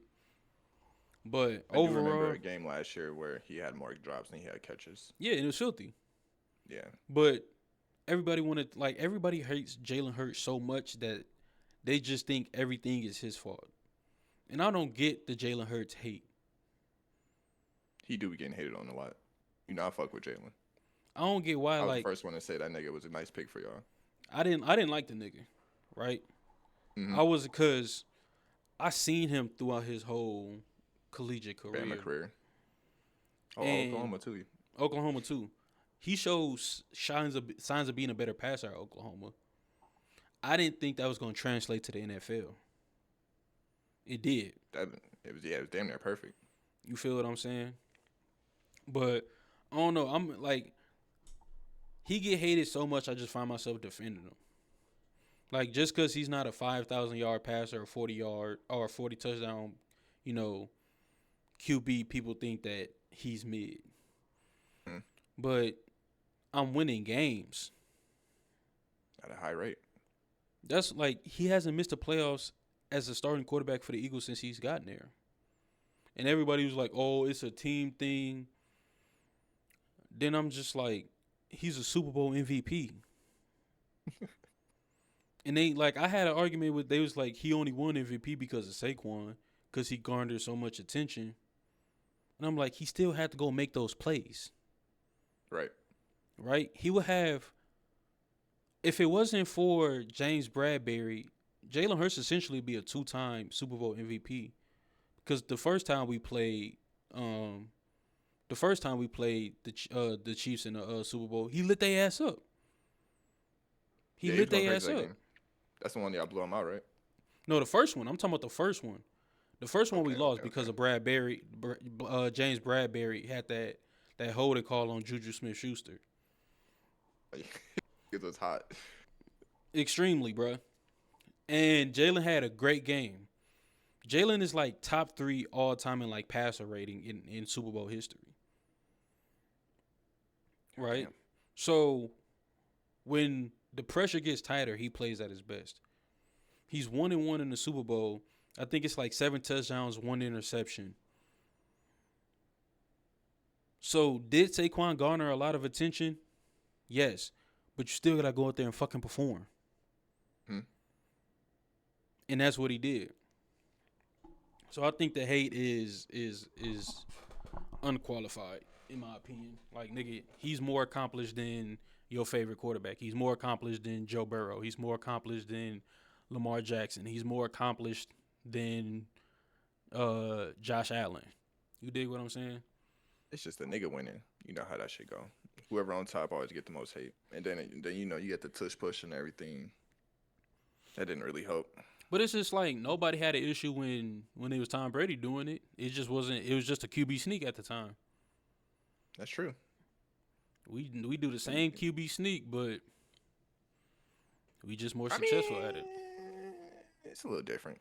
But I do remember overall, a game last year where he had more drops than he had catches. yeah, it was filthy. Yeah, But everybody hates Jalen Hurts so much that they just think everything is his fault. And I don't get the Jalen Hurts hate. he do be getting hated on a lot. You know, I fuck with Jalen. I don't get why I was like the first one to say that nigga was a nice pick for y'all. I didn't like the nigga, right? Mm-hmm. I was because I seen him throughout his whole collegiate career. Bama career. Oh, And Oklahoma too. Oklahoma too. He shows signs of being a better passer at Oklahoma. I didn't think that was going to translate to the NFL. It did. It was damn near perfect. You feel what I'm saying? But I don't know. I'm like, he get hated so much. I just find myself defending him. Like just because he's not a 5,000-yard passer or 40-yard or 40 touchdown, QB, people think that he's mid. Hmm. But I'm winning games. At a high rate. That's like he hasn't missed the playoffs as a starting quarterback for the Eagles since he's gotten there. And everybody was like, "Oh, it's a team thing." Then I'm just like, he's a Super Bowl MVP. And I had an argument with, they was like, he only won MVP because of Saquon, because he garnered so much attention. And I'm like, he still had to go make those plays. Right. Right? He would have, if it wasn't for James Bradbury, Jalen Hurts essentially be a 2-time Super Bowl MVP. Because the first time we played the Chiefs in the Super Bowl, he lit their ass up. He lit their ass up. Game. That's the one y'all blew him out, right? No, the first one. I'm talking about the first one. The first one we lost because of Bradbury. James Bradbury had that holding call on Juju Smith-Schuster. It was hot. Extremely, bro. And Jalen had a great game. Jalen is like top 3 all time in like passer rating in Super Bowl history. right? Damn. So when the pressure gets tighter, he plays at his best. He's 1-1 in the Super Bowl. I think it's like 7 touchdowns, 1 interception. So did Saquon garner a lot of attention? Yes, but you still gotta go out there and fucking perform. Hmm. And that's what he did. So I think the hate is unqualified in my opinion. Like nigga, he's more accomplished than your favorite quarterback. He's more accomplished than Joe Burrow. He's more accomplished than Lamar Jackson. He's more accomplished than Josh Allen. You dig what I'm saying? It's just a nigga winning. You know how that shit go. Whoever on top always get the most hate, and then you know you get the tush push and everything. That didn't really help. But it's just like nobody had an issue when it was Tom Brady doing it. It just wasn't. It was just a QB sneak at the time. That's true. We do the same QB sneak, but we just more successful at it. It's a little different.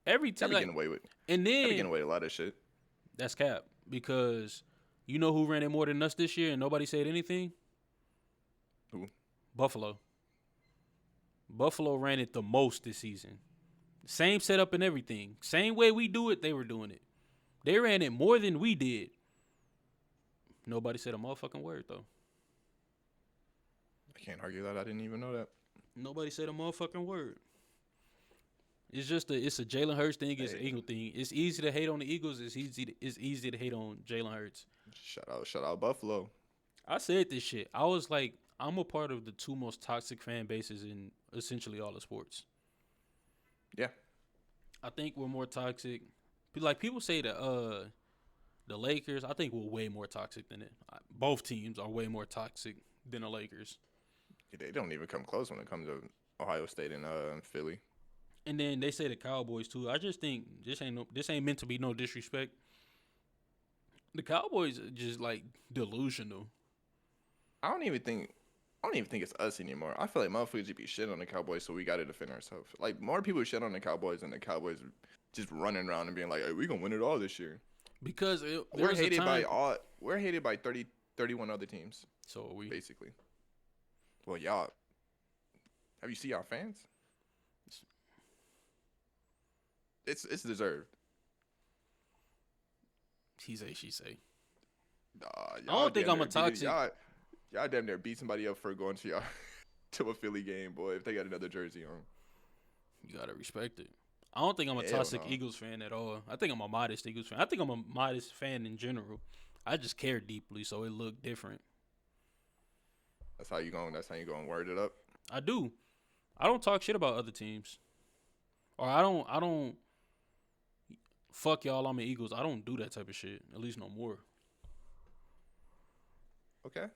Every Y'all time, be like, getting away with. and Y'all be then getting away with a lot of shit. that's cap because you know who ran it more than us this year, and nobody said anything. Who? Buffalo. Buffalo ran it the most this season. Same setup and everything. Same way we do it, they were doing it. They ran it more than we did. Nobody said a motherfucking word, though. I can't argue that. I didn't even know that. Nobody said a motherfucking word. It's just it's a Jalen Hurts thing. It's an Eagle thing. It's easy to hate on the Eagles. It's easy to hate on Jalen Hurts. Shout out Buffalo. I said this shit. I was like, I'm a part of the 2 most toxic fan bases in essentially all the sports. Yeah. I think we're more toxic. Like people say the Lakers. I think we're way more toxic than it. Both teams are way more toxic than the Lakers. They don't even come close when it comes to Ohio State and Philly. And then they say the Cowboys too. I just think this ain't meant to be no disrespect. The Cowboys are just like delusional. I don't even think it's us anymore. I feel like motherfuckers just be shit on the Cowboys, so we got to defend ourselves. Like more people shit on the Cowboys than the Cowboys just running around and being like, "Hey, we gonna win it all this year." Because we're hated by 31 other teams. So are we basically. Well, y'all. Have you seen y'all fans? It's deserved. He say, she say. Nah, I don't think I'm a toxic. Y'all damn near beat somebody up for going to y'all to a Philly game, boy. If they got another jersey on, you gotta respect it. I don't think I'm a toxic Eagles fan at all. I think I'm a modest Eagles fan. I think I'm a modest fan in general. I just care deeply, so it looked different. That's how you going word it up. I do. I don't talk shit about other teams, or I don't. Fuck y'all, I'm the Eagles. I don't do that type of shit. At least no more. Okay.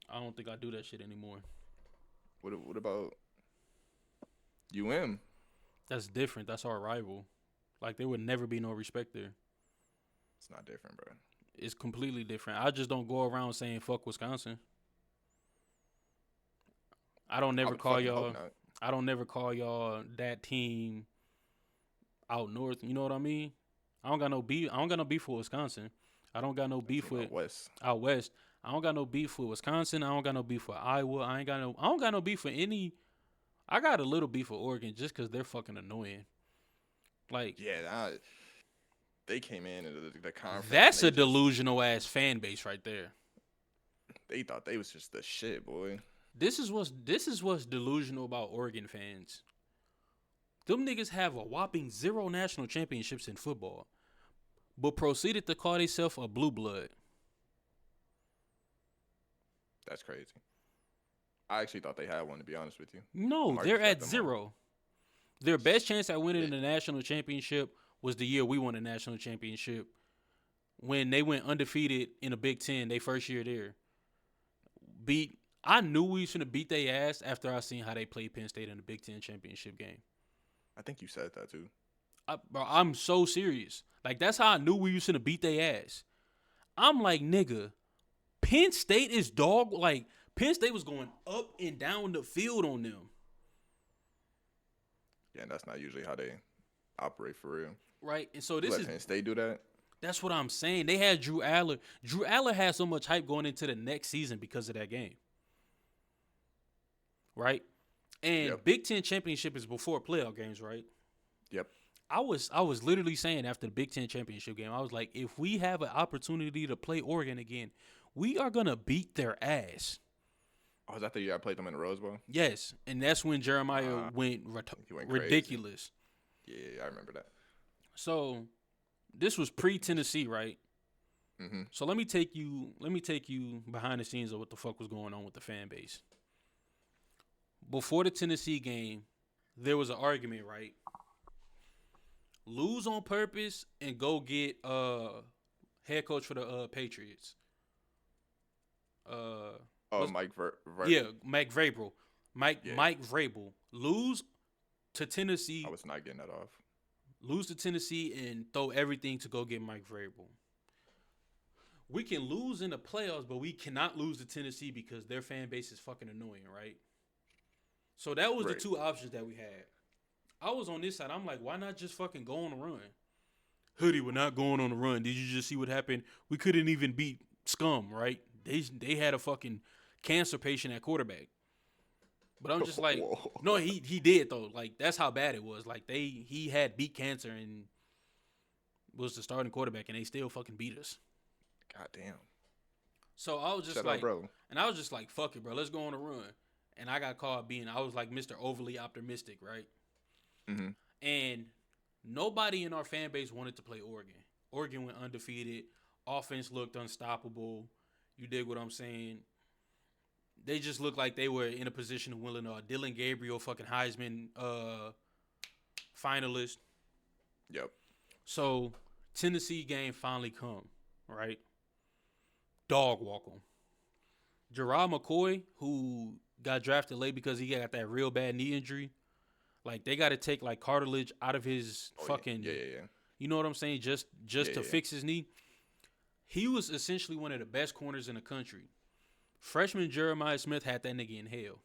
I don't think I do that shit anymore. What about UM? That's different. That's our rival. Like, there would never be no respect there. It's not different, bro. It's completely different. I just don't go around saying fuck Wisconsin. I don't never call y'all that team out north. You know what I mean? I don't got no beef with Wisconsin. I don't got no beef with out west. I don't got no beef with Wisconsin. I don't got no beef with Iowa. I don't got no beef with any. I got a little beef with Oregon just because they're fucking annoying. Like, yeah, they came in the conference. That's a delusional ass fan base right there. They thought they was just the shit, boy. This is what's delusional about Oregon fans. Them niggas have a whopping 0 national championships in football, but proceeded to call themselves a blue blood. That's crazy. I actually thought they had one, to be honest with you. No, they're at 0. Their best chance at winning the national championship was the year we won the national championship, when they went undefeated in the Big Ten, they first year there. I knew we should have beat their ass after I seen how they played Penn State in the Big Ten championship game. I think you said that too. Bro, I'm so serious. Like, that's how I knew we should have beat their ass. I'm like, nigga, Penn State is dog. Like, Penn State was going up and down the field on them. Yeah, and that's not usually how they operate for real. Right, and so this is Penn State do that. That's what I'm saying. They had Drew Aller. Drew Aller had so much hype going into the next season because of that game. Right? And Yep. Big Ten championship is before playoff games, right? Yep. I was literally saying after the Big Ten championship game, I was like, if we have an opportunity to play Oregon again, we are gonna beat their ass. Oh, was that the year I played them in the Rose Bowl? Yes, and that's when Jeremiah went He went ridiculous. Crazy. Yeah, I remember that. So this was pre-Tennessee, right? Mm-hmm. So let me take you behind the scenes of what the fuck was going on with the fan base. Before the Tennessee game, there was an argument, right? Lose on purpose and go get head coach for the Patriots. Mike Vrabel. Yeah, Mike Vrabel. Mike Yeah. Mike Vrabel. Lose to Tennessee. I was not getting that off. Lose to Tennessee and throw everything to go get Mike Vrabel. We can lose in the playoffs, but we cannot lose to Tennessee because their fan base is fucking annoying, right? So that was the two options that we had. I was on this side. I'm like, why not just fucking go on a run? Hoodie, we're not going on a run. Did you just see what happened? We couldn't even beat Scum, right? They had a fucking cancer patient at quarterback. But I'm just like, Whoa. no, he did though. Like that's how bad it was. Like he had beat cancer and was the starting quarterback, and they still fucking beat us. God damn. So I was just Shut like, up, bro. and I was just like, fuck it, bro. Let's go on a run. And I got caught I was like Mr. Overly Optimistic, right? Mm-hmm. And nobody in our fan base wanted to play Oregon. Oregon went undefeated. Offense looked unstoppable. You dig what I'm saying? They just looked like they were in a position to win a Dylan Gabriel fucking Heisman finalist. Yep. So Tennessee game finally come, right? Dog walk them. Gerard McCoy, who got drafted late because he got that real bad knee injury. Like they got to take like cartilage out of his fucking. Yeah. You know what I'm saying? Just to fix his knee. He was essentially one of the best corners in the country. Freshman Jeremiah Smith had that nigga in hell.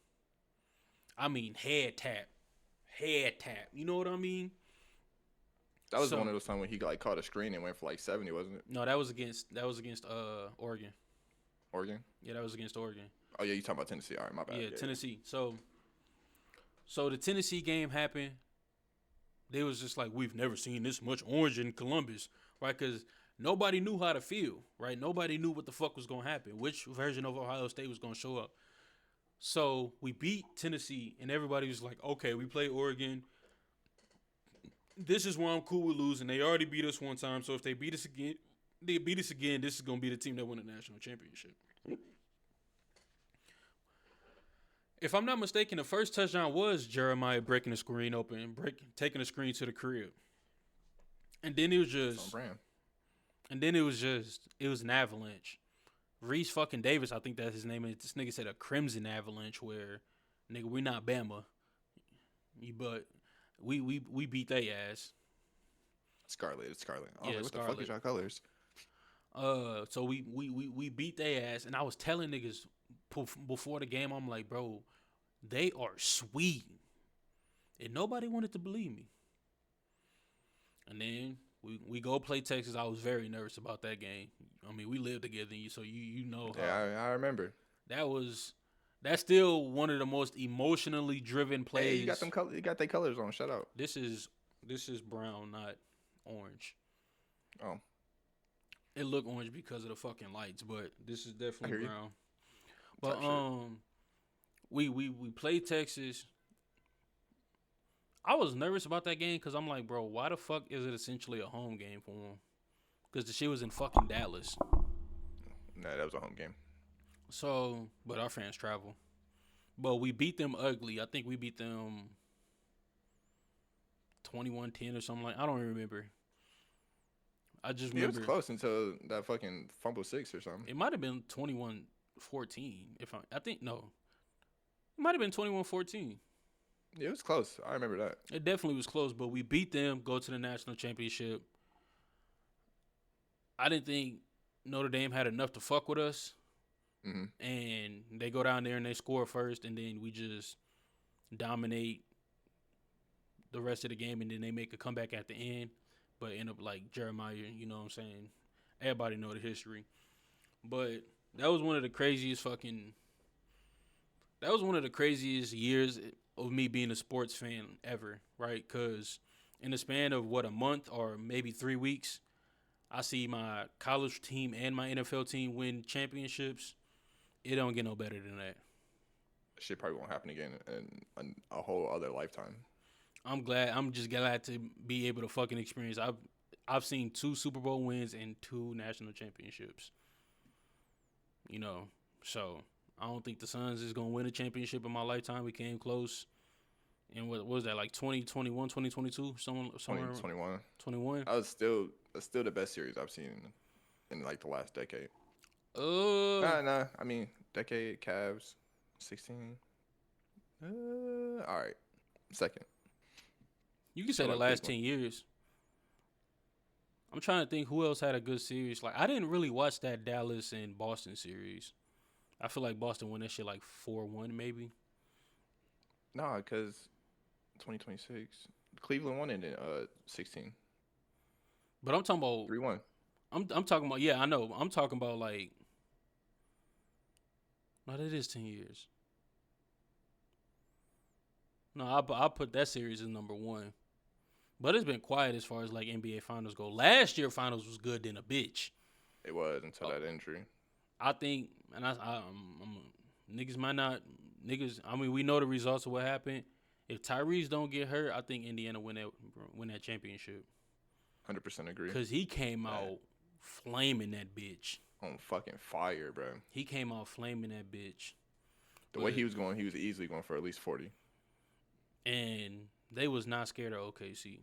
I mean, head tap. You know what I mean? That was one of those times when he like caught a screen and went for like 70, wasn't it? No, that was against Oregon. Oregon? Yeah, that was against Oregon. Oh yeah, you talking about Tennessee? All right, my bad. Yeah, Tennessee. So the Tennessee game happened. They was just like, we've never seen this much orange in Columbus, right? Because nobody knew how to feel, right? Nobody knew what the fuck was going to happen, which version of Ohio State was going to show up. So we beat Tennessee, and everybody was like, okay, we play Oregon. This is where I'm cool with losing. They already beat us one time, so if they beat us again, this is going to be the team that won the national championship. If I'm not mistaken, the first touchdown was Jeremiah breaking the screen open, taking the screen to the crib. And then it was just it was an avalanche. Reese fucking Davis, I think that's his name. This nigga said a crimson avalanche where, nigga, we not Bama. But we beat they ass. Scarlet. It's Scarlet. Oh, Yeah, like, what Scarlet. the fuck is y'all colors? So we beat they ass, and I was telling niggas before the game, I'm like, bro, they are sweet, and nobody wanted to believe me. And then we go play Texas. I was very nervous about that game. I mean, we lived together, so you know. Yeah, I remember. That's still one of the most emotionally driven plays. Hey, you got them colors. You got their colors on. Shut up. This is brown, not orange. Oh. It looked orange because of the fucking lights, but this is definitely brown. But we played Texas. I was nervous about that game because I'm like, bro, why the fuck is it essentially a home game for them? Because the shit was in fucking Dallas. Nah, that was a home game. So, but our fans travel. But we beat them ugly. I think we beat them 21-10 or something like. I don't remember. I just remember. It was close until that fucking fumble 6 or something. It might have been 21-14. I think no. It might have been 21-14. Yeah, it was close. I remember that. It definitely was close, but we beat them, go to the national championship. I didn't think Notre Dame had enough to fuck with us. Mm-hmm. And they go down there and they score first, and then we just dominate the rest of the game, and then they make a comeback at the end. but end up like Jeremiah. You know what I'm saying? Everybody know the history, but that was one of the craziest fucking. That was one of the craziest years of me being a sports fan ever, right? Because in the span of a month or maybe 3 weeks, I see my college team and my NFL team win championships. It don't get no better than that. Shit probably won't happen again in a whole other lifetime. I'm just glad to be able to fucking experience. I've seen 2 Super Bowl wins and 2 national championships. You know, so I don't think the Suns is gonna win a championship in my lifetime. We came close. And what was that, like 2021, 2022? Somewhere 2021. 21? That's still the best series I've seen in like the last decade. Nah. I mean, decade, Cavs, 16. All right. Second. You can say the last 10 years. I'm trying to think who else had a good series. Like, I didn't really watch that Dallas and Boston series. I feel like Boston won that shit like 4-1 maybe. Nah, because 2026. Cleveland won it in 16. But I'm talking about 3-1. I'm talking about, yeah, I know. I'm talking about like, no, that is 10 years. No, I put that series as number 1. But it's been quiet as far as like NBA finals go. Last year finals was good than a bitch. It was until that injury. I think, and niggas might not, I mean, we know the results of what happened. If Tyrese don't get hurt, I think Indiana win that championship. 100% agree. Because he came out flaming that bitch. On fucking fire, bro. He came out flaming that bitch. The way he was going, he was easily going for at least 40. And they was not scared of OKC.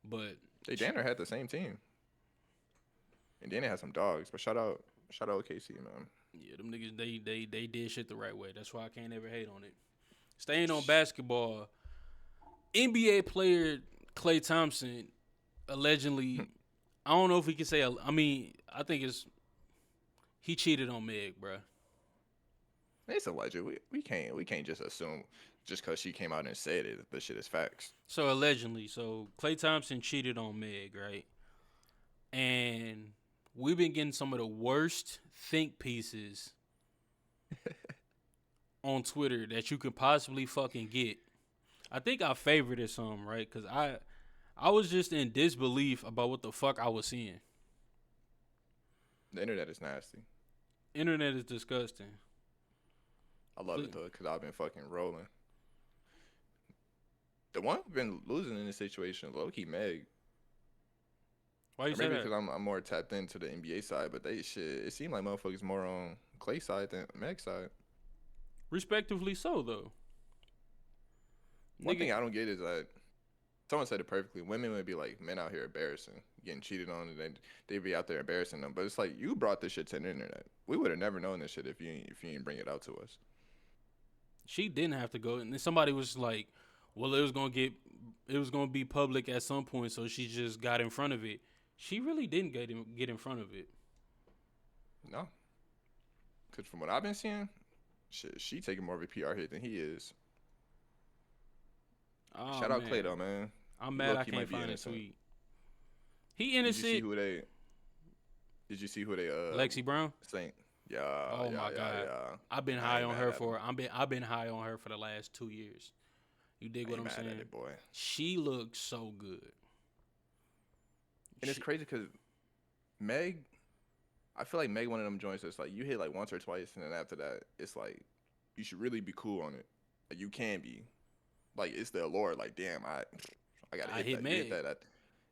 But Danner had the same team. And Danner had some dogs. But shout out OKC, man. Yeah, them niggas, they did shit the right way. That's why I can't ever hate on it. Staying on basketball, NBA player Klay Thompson allegedly, I don't know if we can say, I mean, I think he cheated on Meg, bro. It's alleged. We can't just assume just because she came out and said it, the shit is facts. So allegedly, Klay Thompson cheated on Meg, right? And we've been getting some of the worst think pieces on Twitter that you could possibly fucking get. I think I favorited some, right? Because I was just in disbelief about what the fuck I was seeing. The internet is nasty. Internet is disgusting. I love it, though, because I've been fucking rolling. The one who's been losing in this situation is low-key Meg. Why you say that? Maybe because I'm more tapped into the NBA side, but it seemed like motherfuckers more on Klay side than Meg side. Respectively so, though. One thing I don't get is that someone said it perfectly. Women would be like, men out here embarrassing, getting cheated on, and they'd be out there embarrassing them. But it's like, you brought this shit to the internet. We would have never known this shit if you didn't bring it out to us. She didn't have to go, and then somebody was like, "Well, it was gonna be public at some point," so she just got in front of it. She really didn't get in front of it. No, because from what I've been seeing, shit, she taking more of a PR hit than he is. Oh, Shout out Klay though, man. I'm mad I can't find a tweet. He innocent. Did you see who they Lexi Brown? Saint. Yeah. Oh my God. Yeah. I've been high on her I've been high on her for the last 2 years. You dig what I'm saying? At it, boy. She looks so good. And it's crazy because Meg, I feel like Meg one of them joints that's like you hit like once or twice, and then after that, it's like you should really be cool on it. Like you can be. Like it's the allure. Like damn, I gotta hit Meg. that.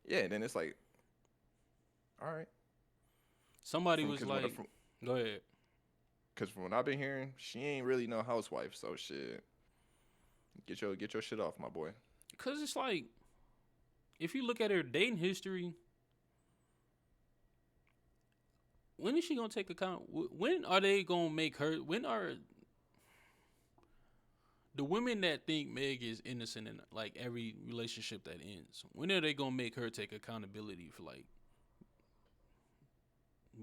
Yeah, and then it's like, all right. Somebody was like, go ahead. Because from what I've been hearing, she ain't really no housewife. So shit, get your shit off, my boy. Because it's like, if you look at her dating history, when is she gonna take account? When are they gonna make her? When are the women that think Meg is innocent in like every relationship that ends? When are they gonna make her take accountability for like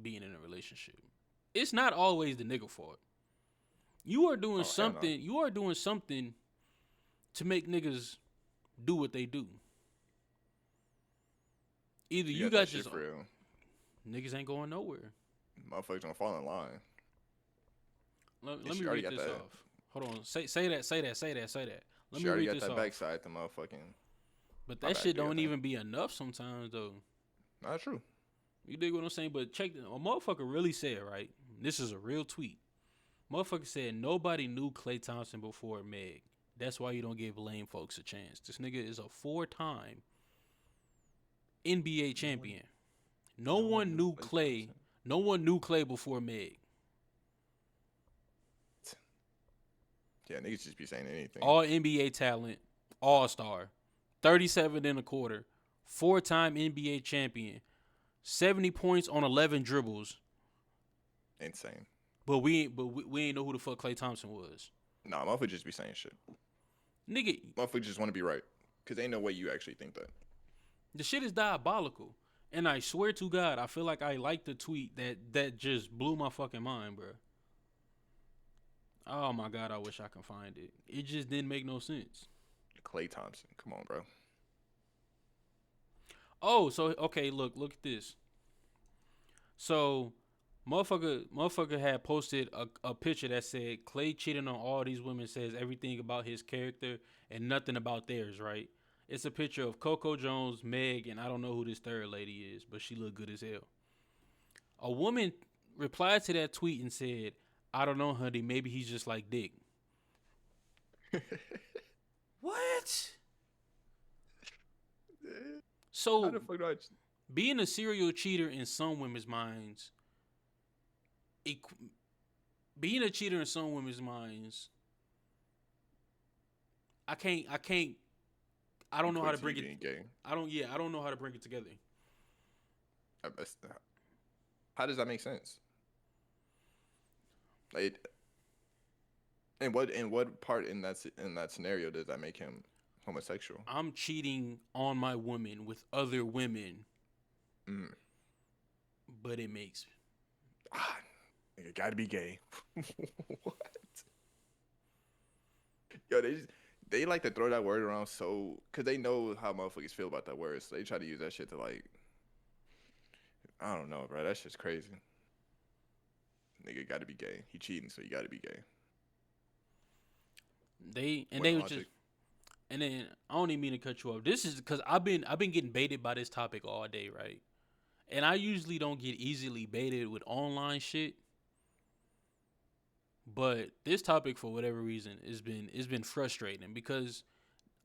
being in a relationship? It's not always the nigga fault. You are doing something. You are doing something to make niggas do what they do. Either You you got got that shit just for real. niggas ain't going nowhere. Motherfuckers gonna fall in line. Let She me already read got this that. off. Hold on. Say that. Let She me already read got this that off. backside to motherfucking. But My that bad. shit Do your don't thing. even be enough sometimes though. Not true. You dig what I'm saying? But check a motherfucker really said, right? This is a real tweet. Motherfucker said nobody knew Klay Thompson before Meg. That's why you don't give lame folks a chance. This nigga is a 4-time NBA champion. No one knew Klay. No one knew Klay before Meg. Yeah, niggas just be saying anything. All NBA talent, all star, 37 and a quarter, 4-time NBA champion, 70 points on 11 dribbles. Insane. But we ain't know who the fuck Klay Thompson was. Nah, motherfuckers just be saying shit. Nigga, Motherfuckers just want to be right. Because ain't no way you actually think that. the shit is diabolical. And I swear to God, I feel like I liked the tweet that just blew my fucking mind, bro. Oh my God, I wish I could find it. It just didn't make no sense. Klay Thompson. Come on, bro. Oh, so okay, look at this. So motherfucker had posted a picture that said Klay cheating on all these women, says everything about his character and nothing about theirs, right? It's a picture of Coco Jones, Meg, and I don't know who this third lady is, but she looked good as hell. A woman replied to that tweet and said, I don't know, honey, maybe he's just like Dick. What? So How the fuck do I... being a serial cheater in some women's minds, being a cheater in some women's minds, I don't know how to bring it. Gay. I don't know how to bring it together. How does that make sense? Like, in what part in that scenario does that make him homosexual? I'm cheating on my woman with other women, but it makes Nigga gotta be gay. What? Yo, they like to throw that word around so because they know how motherfuckers feel about that word, so they try to use that shit to like. I don't know, bro. That shit's crazy. Nigga gotta be gay. He cheating, so you gotta be gay. They were just, and then I don't even mean to cut you off. This is because I've been getting baited by this topic all day, right? And I usually don't get easily baited with online shit, but this topic for whatever reason it's been frustrating because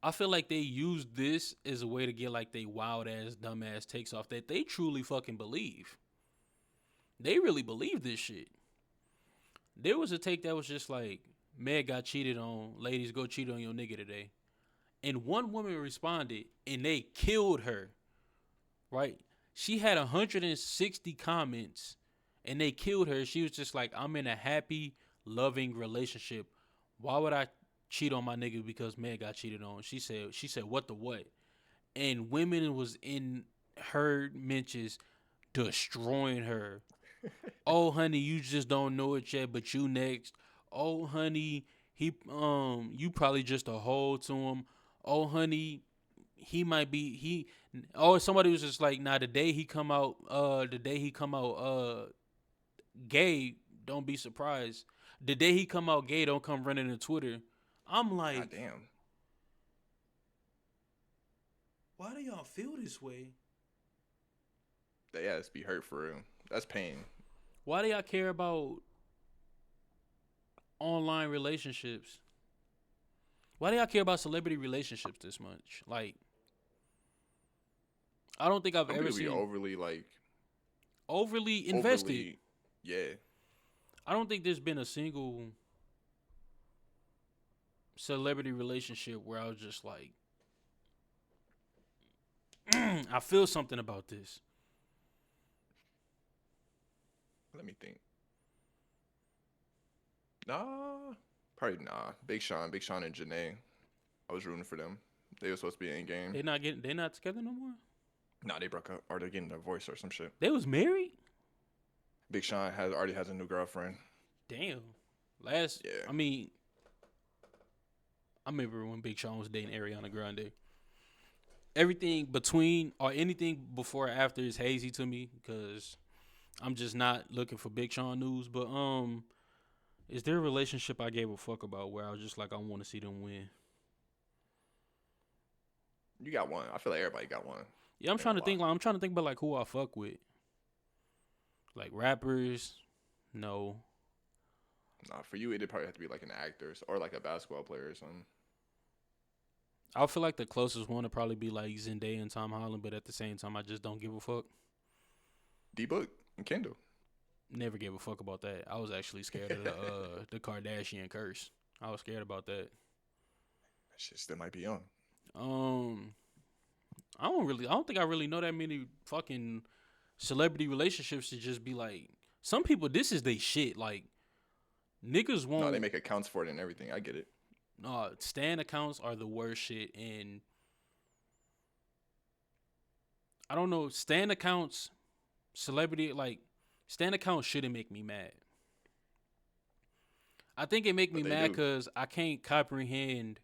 I feel like they use this as a way to get like they wild ass dumb ass takes off that they truly fucking believe. They really believe this shit. There was a take that was just like, Meg got cheated on. Ladies, go cheat on your nigga today. And one woman responded, and they killed her. Right? She had 160 comments, and they killed her. She was just like, I'm in a happy, loving relationship. Why would I cheat on my nigga because Meg got cheated on? She said, what the what? And women was in her mentions destroying her. Oh, honey, you just don't know it yet, but you next. Oh, honey, you probably just a hoe to him. Oh, honey, he might be somebody was just like, nah, the day he come out gay, don't be surprised. The day he come out gay, don't come running to Twitter. I'm like, God damn. Why do y'all feel this way? They ass be hurt for real. That's pain. Why do y'all care about online relationships? Why do y'all care about celebrity relationships this much? Like, I don't think I've ever seen overly invested. Yeah. I don't think there's been a single celebrity relationship where I was just like, I feel something about this. Let me think. Nah. Probably nah. Big Sean and Janae. I was rooting for them. They were supposed to be in game. They're not together no more? Nah, they broke up. Or they're getting a divorce or some shit. They was married? Big Sean already has a new girlfriend. Damn. Yeah. I mean, I remember when Big Sean was dating Ariana Grande. everything between or anything before or after is hazy to me because I'm just not looking for Big Sean news. But is there a relationship I gave a fuck about where I was just like I want to see them win? You got one. I feel like everybody got one. Yeah, I'm Ain't trying gonna to lie. think. Like, I'm trying to think about like who I fuck with. Like rappers, no. Nah, for you, it'd probably have to be like an actor or like a basketball player or something. I feel like the closest one would probably be like Zendaya and Tom Holland, but at the same time, I just don't give a fuck. D-Book and Kendall. Never gave a fuck about that. I was actually scared of the Kardashian curse. I was scared about that. That shit still might be on. Um, I don't think I really know that many fucking celebrity relationships to just be like. Some people, this is they shit. Like niggas No, they won't. make accounts for it and everything. I get it. Stan accounts are the worst shit, and I don't know. Stan accounts, celebrity like Stan accounts shouldn't make me mad. I think it make me But they mad do. because I can't comprehend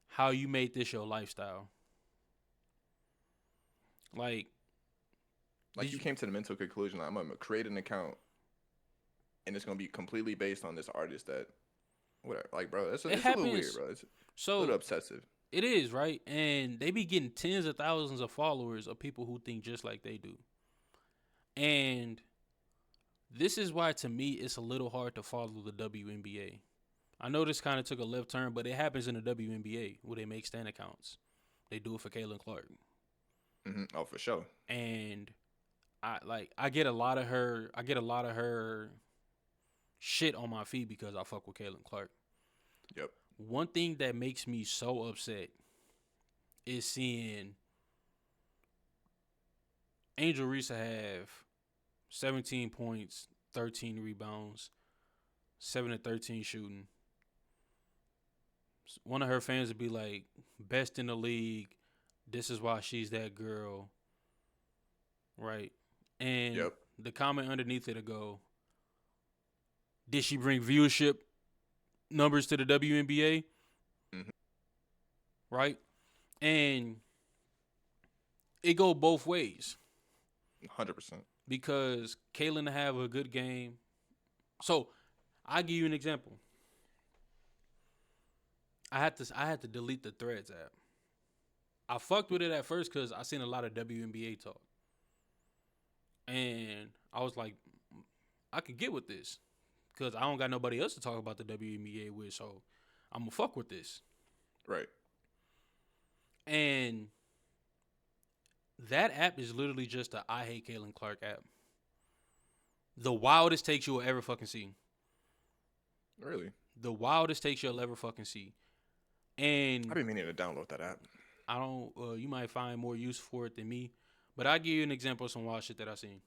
how you made this your lifestyle. Like, Like did you you, came to the mental conclusion, like, I'm gonna create an account and it's gonna be completely based on this artist that whatever. Like, bro, it it's a little weird, happens. bro. It's a little So obsessive. it is right, and they be getting tens of thousands of followers of people who think just like they do, and this is why to me it's a little hard to follow the WNBA. I know this kind of took a left turn, but it happens in the WNBA where they make stand accounts. They do it for Caitlin Clark, Oh, for sure. and I get a lot of her. I get a lot of her shit on my feed because I fuck with Caitlin Clark. Yep. One thing that makes me so upset is seeing Angel Reese have 17 points, 13 rebounds, 7 to 13 shooting. One of her fans would be like, best in the league. This is why she's that girl. Right? And Yep. the comment underneath it will go, did she bring viewership numbers to the WNBA? Mm-hmm. Right? And it go both ways 100%. because Kaylin to have a good game. So I'll give you an example. I had to delete the Threads app. I fucked with it at first because I seen a lot of WNBA talk, and I was like, I could get with this because I don't got nobody else to talk about the WNBA with, so I'm gonna fuck with this. Right. And that app is literally just a I Hate Caitlin Clark app. The wildest takes you'll ever fucking see. Really. The wildest takes you'll ever fucking see. And I've been meaning to download that app. I don't. You might find more use for it than me, but I'll give you an example of some wild shit that I seen.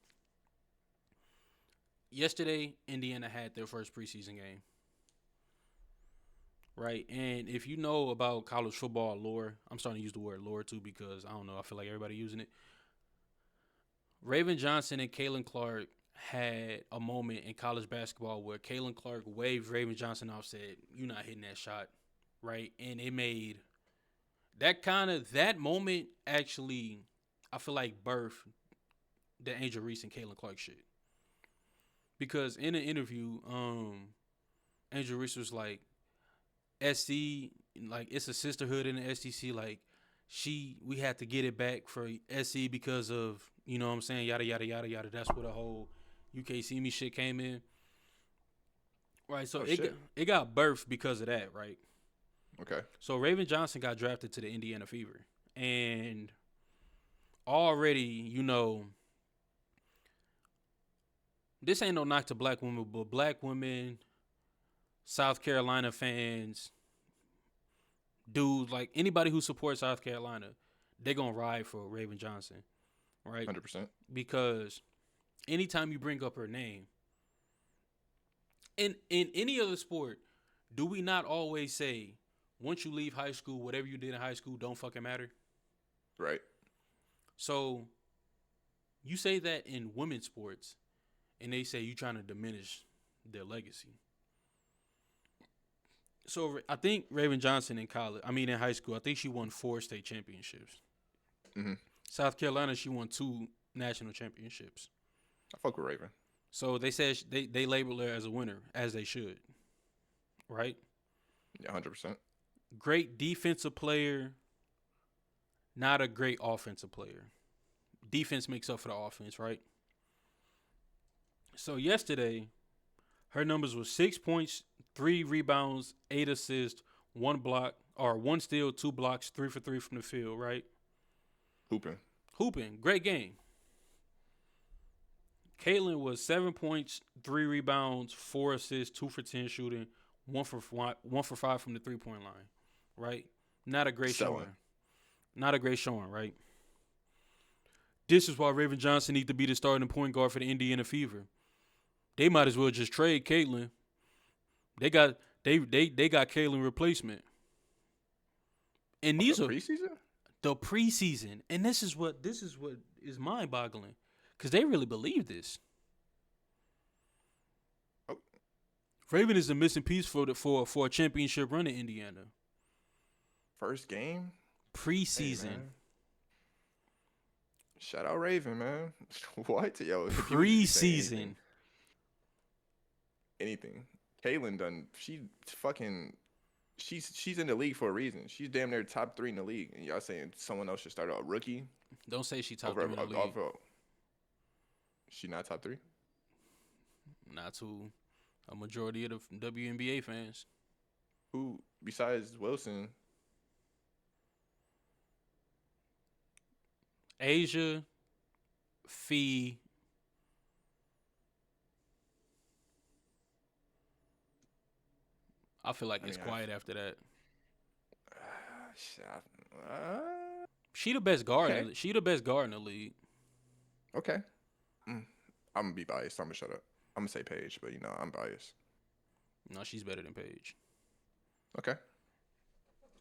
Yesterday, Indiana had their first preseason game. Right, and if you know about college football lore, I'm starting to use the word lore too because I don't know. I feel like everybody using it. Raven Johnson and Caitlin Clark had a moment in college basketball where Caitlin Clark waved Raven Johnson off, said, "You're not hitting that shot," right? And it made that moment actually, I feel like birthed the Angel Reese and Caitlin Clark shit. Because in an interview, Angel Reese was like, SC, like it's a sisterhood in the SEC. Like we had to get it back for SC because of, you know what I'm saying, yada yada yada yada. That's where the whole UKC me shit came in. Right, so it got birthed because of that, right? Okay. So Raven Johnson got drafted to the Indiana Fever. And already, you know, this ain't no knock to black women, but black women, South Carolina fans, dudes, like anybody who supports South Carolina, they gonna ride for Raven Johnson, right? 100%. Because anytime you bring up her name, in any other sport, do we not always say, once you leave high school, whatever you did in high school don't fucking matter? Right. So you say that in women's sports, and they say you trying to diminish their legacy. So I think Raven Johnson in high school, I think she won 4 state championships. Mm-hmm. South Carolina, she won 2 national championships. I fuck with Raven. So they said they label her as a winner, as they should. Right? Yeah, 100%. Great defensive player, not a great offensive player. Defense makes up for the offense, right? So yesterday, her numbers were 6 points, 3 rebounds, 8 assists, 1 block, or 1 steal, 2 blocks, 3 for 3 from the field, right? Hooping. Great game. Caitlin was 7 points, 3 rebounds, 4 assists, 2 for 10 shooting, 1 for 5 from the 3-point line, right? Not a great showing. Not a great showing, right? This is why Raven Johnson needs to be the starting point guard for the Indiana Fever. They might as well just trade Caitlin. They got Caitlin replacement. And these are the preseason. And this is what is mind-boggling. Because they really believe this. Oh. Raven is the missing piece for a championship run in Indiana. First game? Preseason. Hey, shout out Raven, man. What? Yo. Preseason. Anything. Caitlin done. She's in the league for a reason. She's damn near top 3 in the league. And y'all saying someone else should start a rookie? Don't say she top 3 in the league. She not top 3? Not to a majority of the WNBA fans. Who besides Wilson? Asia, Fee. I feel like it's quiet after that. She the best guard. Okay. She the best guard in the league. Okay. I'm gonna be biased. I'm gonna shut up. I'm gonna say Paige, but I'm biased. No, she's better than Paige. Okay.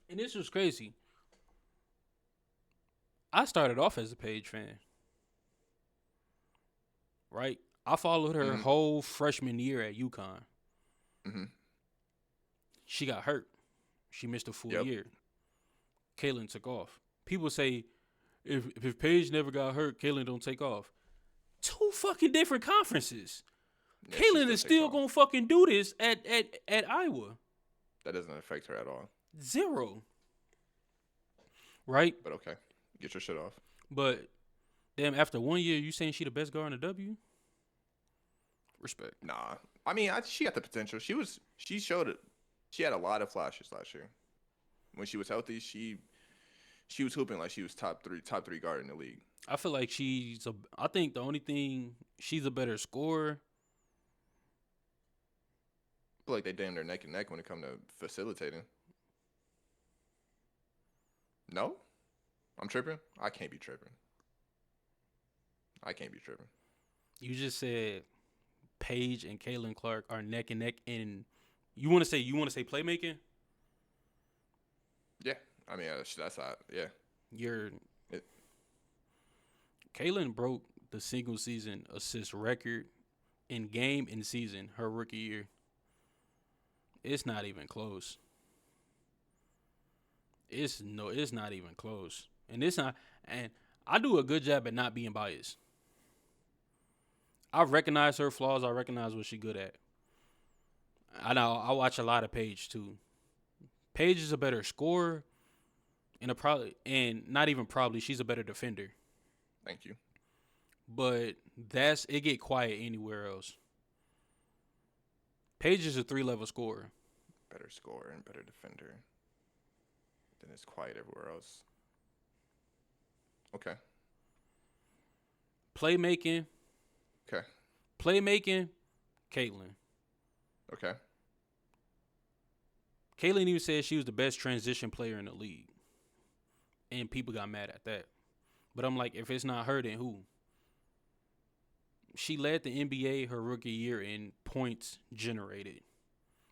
And this was crazy. I started off as a Paige fan. Right? I followed her whole freshman year at UConn. Mm-hmm. She got hurt. She missed a full year. Caitlin took off. People say if Paige never got hurt, Caitlin don't take off. 2 fucking different conferences. Yeah, Caitlin is still gonna fucking do this at Iowa. That doesn't affect her at all. 0. Right? But okay. Get your shit off. But damn, after 1 year, you saying she the best guard in the W? Respect. Nah. I mean, she got the potential. She showed it. She had a lot of flashes last year. When she was healthy, she was hooping like she was top three guard in the league. I feel like I think the only thing, she's a better scorer. I feel like they damn near neck and neck when it comes to facilitating. No? I'm tripping? I can't be tripping. You just said Paige and Caitlin Clark are neck and neck, and you want to say playmaking? Yeah, I mean that's how. Yeah, Caitlin broke the single season assist record in game and season her rookie year. It's not even close. It's not even close, and I do a good job at not being biased. I recognize her flaws. I recognize what she's good at. I know I watch a lot of Paige too. Paige is a better scorer, and not even probably, she's a better defender. Thank you. But it get quiet anywhere else. Paige is a 3-level scorer. Better scorer and better defender. Then it's quiet everywhere else. Okay. Playmaking. Okay. Playmaking, Caitlin. Okay. Caitlin even said she was the best transition player in the league. And people got mad at that. But I'm like, if it's not her, then who? She led the NBA her rookie year in points generated.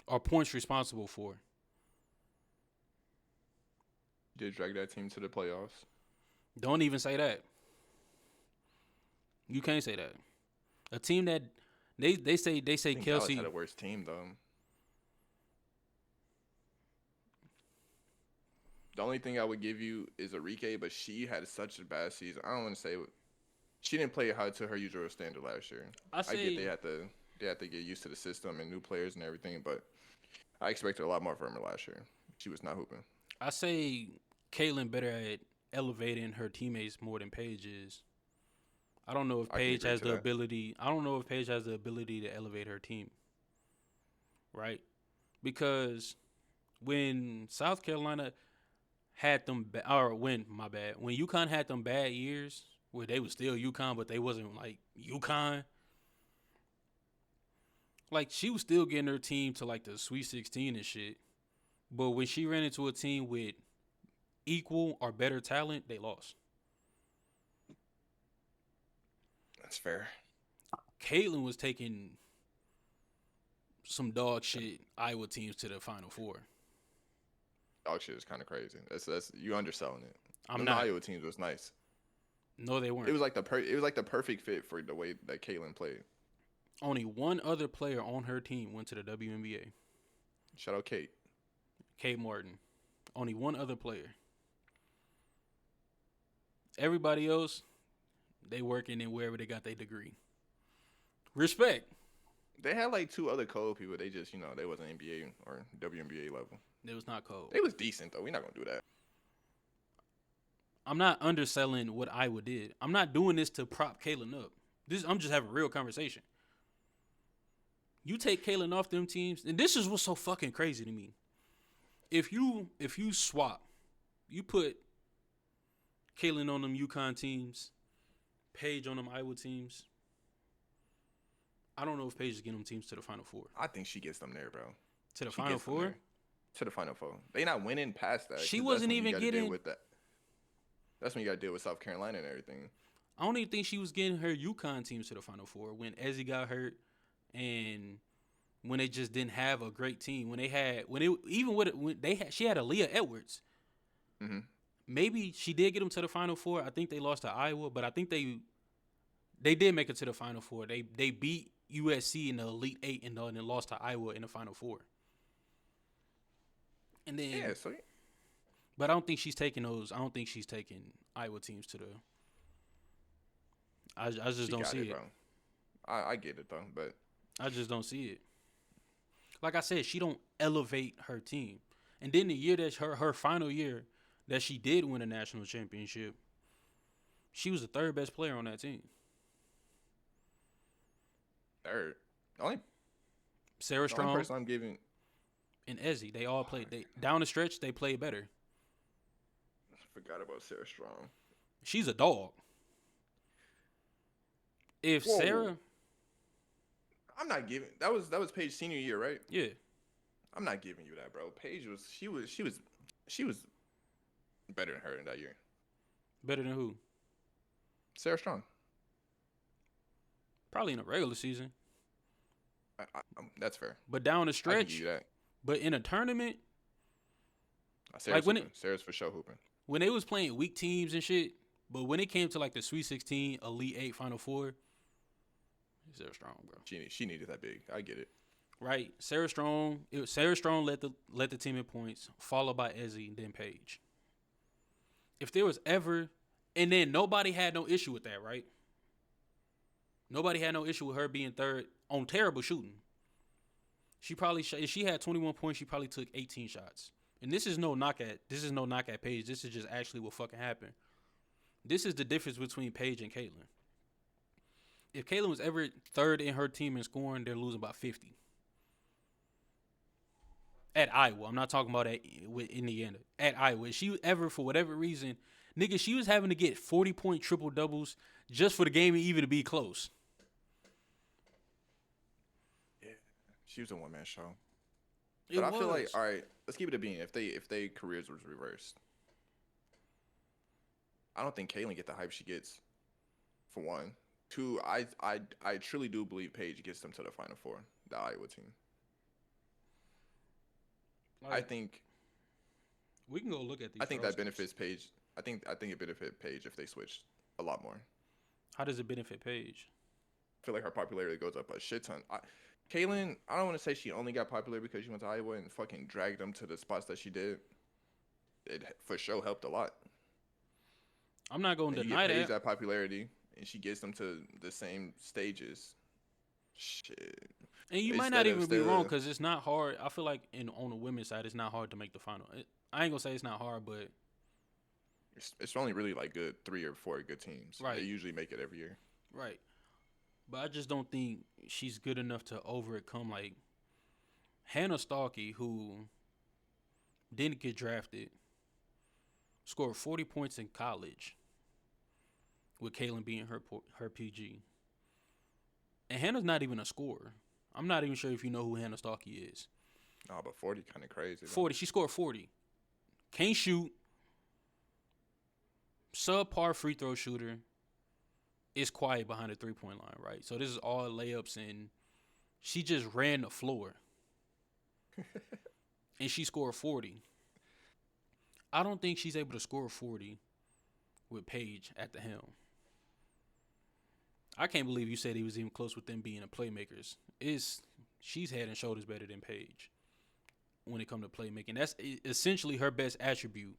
Or points responsible for. Did drag that team to the playoffs. Don't even say that. You can't say that. A team that they say Kelsey Dallas had a worse team though. The only thing I would give you is Enrique, but she had such a bad season. I don't want to say she didn't play high to her usual standard last year. I I get say they had to get used to the system and new players and everything, but I expected a lot more from her last year. She was not hooping. I say Caitlyn better at elevating her teammates more than Paige is. I don't know if I can Paige agree has to the that. ability. I don't know if Paige has the ability to elevate her team, right? Because when South Carolina had them, or when my bad, when UConn had them bad years where they was still UConn, but they wasn't like UConn. Like she was still getting her team to like the Sweet 16 and shit. But when she ran into a team with equal or better talent, they lost. That's fair. Caitlyn was taking some dog shit Iowa teams to the Final Four. Dog shit is kind of crazy. That's you underselling it. I'm Them not. Iowa teams was nice. No, they It weren't. was like it was like the perfect fit for the way that Caitlyn played. Only one other player on her team went to the WNBA. Shout out Kate. Kate Martin. Only one other player. Everybody else, they working in wherever they got their degree. Respect. They had like two other cold people. They just they wasn't NBA or WNBA level. It was not cold. They was decent though. We're not gonna do that. I'm not underselling what Iowa did. I'm not doing this to prop Caitlyn up. I'm just having a real conversation. You take Caitlyn off them teams, and this is what's so fucking crazy to me. If you swap, you put Caitlyn on them UConn teams, Paige on them Iowa teams. I don't know if Paige is getting them teams to the Final Four. I think she gets them there, bro. To the She Final gets them Four? there. To the Final Four. They not winning past that. She 'Cause wasn't that's when you even gotta deal getting. with that. That's when you got to deal with South Carolina and everything. I don't even think she was getting her UConn teams to the Final Four when Ezzy got hurt, and when they just didn't have a great team. When they had she had Aaliyah Edwards. Mm-hmm. Maybe she did get them to the Final Four. I think they lost to Iowa, but I think they did make it to the Final Four. They beat USC in the Elite Eight and then lost to Iowa in the Final Four. And then Yeah, so but I don't think she's taking those. I don't think she's taking Iowa teams to the. I just she don't got see it. bro. I get it though, but I just don't see it. Like I said, she don't elevate her team. And then the year that her final year that she did win a national championship, she was the third best player on that team. third. The only Sarah the only Strong person I'm giving. and Ezzy, they all played. They down the stretch, they played better. I forgot about Sarah Strong. She's a dog. If Whoa. Sarah, I'm not giving. That was Paige's senior year, right? yeah, I'm not giving you that, bro. Paige was she was better than her in that year. better than who? Sarah Strong. Probably in a regular season, That's fair. but down the I can give stretch. you that. But in a tournament, Sarah's when hooping. Sarah's for sure hooping. when they was playing weak teams and shit, but when it came to like the Sweet 16, Elite 8, Final Four, Sarah Strong, bro. She needed that big. I get it. Right, Sarah Strong. Sarah Strong led the team in points, followed by Ezzy and then Paige. If there was ever, and then nobody had no issue with that, right? Nobody had no issue with her being third on terrible shooting. She probably if she had 21 points, she probably took 18 shots. And this is no knock at Paige. This is just actually what fucking happened. This is the difference between Paige and Caitlyn. If Caitlyn was ever third in her team in scoring, they're losing by 50. At Iowa, I'm not talking about at Indiana. At Iowa, if she ever, for whatever reason, nigga, she was having to get 40-point triple doubles just for the game even to be close. Yeah, she was a one man show. It But I feel like, was. all right, let's keep it a bean. If they careers was reversed, I don't think Caitlyn get the hype she gets. For one, two, I truly do believe Paige gets them to the Final Four, the Iowa team. I Like, think we can go look at these. I think that rosters. benefits Paige. I think it benefit Paige if they switch a lot more. How does it benefit Paige? I feel like her popularity goes up a shit ton. Caitlyn, I don't want to say she only got popular because she went to Iowa and fucking dragged them to the spots that she did. it for sure helped a lot. I'm not going And to you get deny Paige that. that popularity, and she gets them to the same stages. Shit, And you might not even be wrong because it's not hard. I feel like on the women's side, it's not hard to make the final. I ain't gonna say it's not hard, but it's only really like good 3 or 4 good teams. They right, usually make it every year. right. But I just don't think she's good enough to overcome like Hannah Starkey, who didn't get drafted, scored 40 points in college with Kaylin being her PG. And Hannah's not even a scorer. I'm not even sure if you know who Hannah Starkey is. Oh, but 40 kind of crazy. 40. She scored 40. Can't shoot. Subpar free throw shooter. Is quiet behind the 3-point line, right? So this is all layups, and she just ran the floor. And she scored 40. I don't think she's able to score 40 with Paige at the helm. I can't believe you said he was even close with them being a playmakers. She's head and shoulders better than Paige when it comes to playmaking. That's essentially her best attribute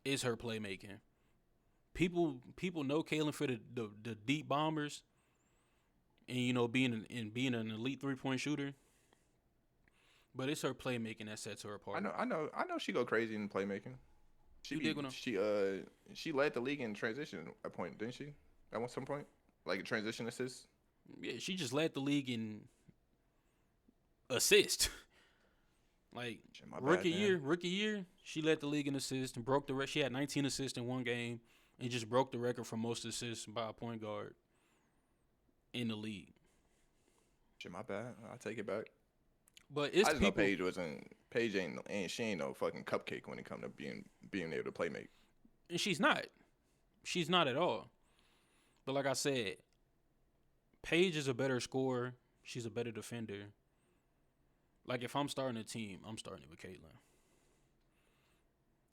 is her playmaking. People know Kaylin for the deep bombers, and being an elite 3-point shooter. But it's her playmaking that sets her apart. I know. She go crazy in playmaking. She led the league in transition at point, didn't she? At some point, like a transition assist. Yeah, she just led the league in assist. Like rookie year, she led the league in assists and broke the record. She had 19 assists in one game and just broke the record for most assists by a point guard in the league. Shit, my bad. I'll take it back. But it's I just people. know Paige ain't no fucking cupcake when it comes to being able to play make. And she's not. She's not at all. But like I said, Paige is a better scorer. She's a better defender. Like if I'm starting a team, I'm starting with Caitlin.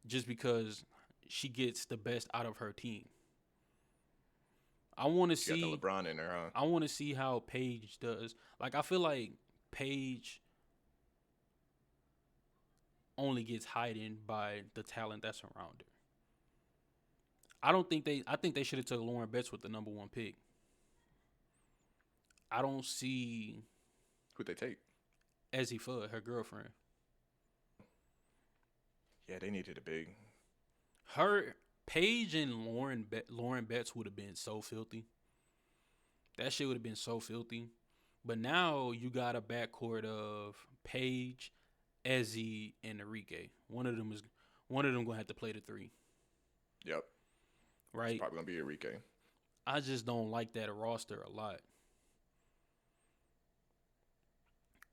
Just because she gets the best out of her team. I want to see got the LeBron in her, huh? I want to see how Paige does. Like I feel like Paige only gets heightened by the talent that's around her. I think they should have took Lauren Betts with the number 1 pick. I don't see Who'd they take? Ezzy Fudd, her girlfriend. Yeah, they needed a big. Her Paige and Lauren Betts would have been so filthy. That shit would have been so filthy. But now you got a backcourt of Paige, Ezzy, and Enrique. One of them gonna have to play the 3. Yep. Right. It's probably gonna be Enrique. I just don't like that roster a lot.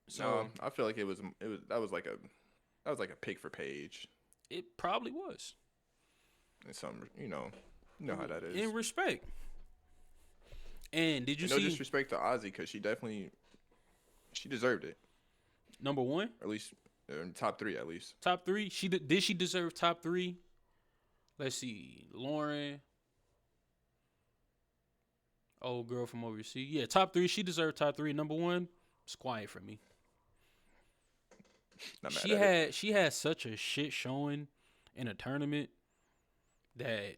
So no, I feel like that was like a pick for Paige. it probably was. And some, you know how that is. In respect. And did you no see? No disrespect to Ozzy because she deserved it. Number 1, or at least top 3 at least. Top 3. Did she deserve top 3? Let's see, Lauren. Old girl from overseas. Yeah, top 3. She deserved top 3. Number 1, it's quiet for me. She had such a shit showing in a tournament that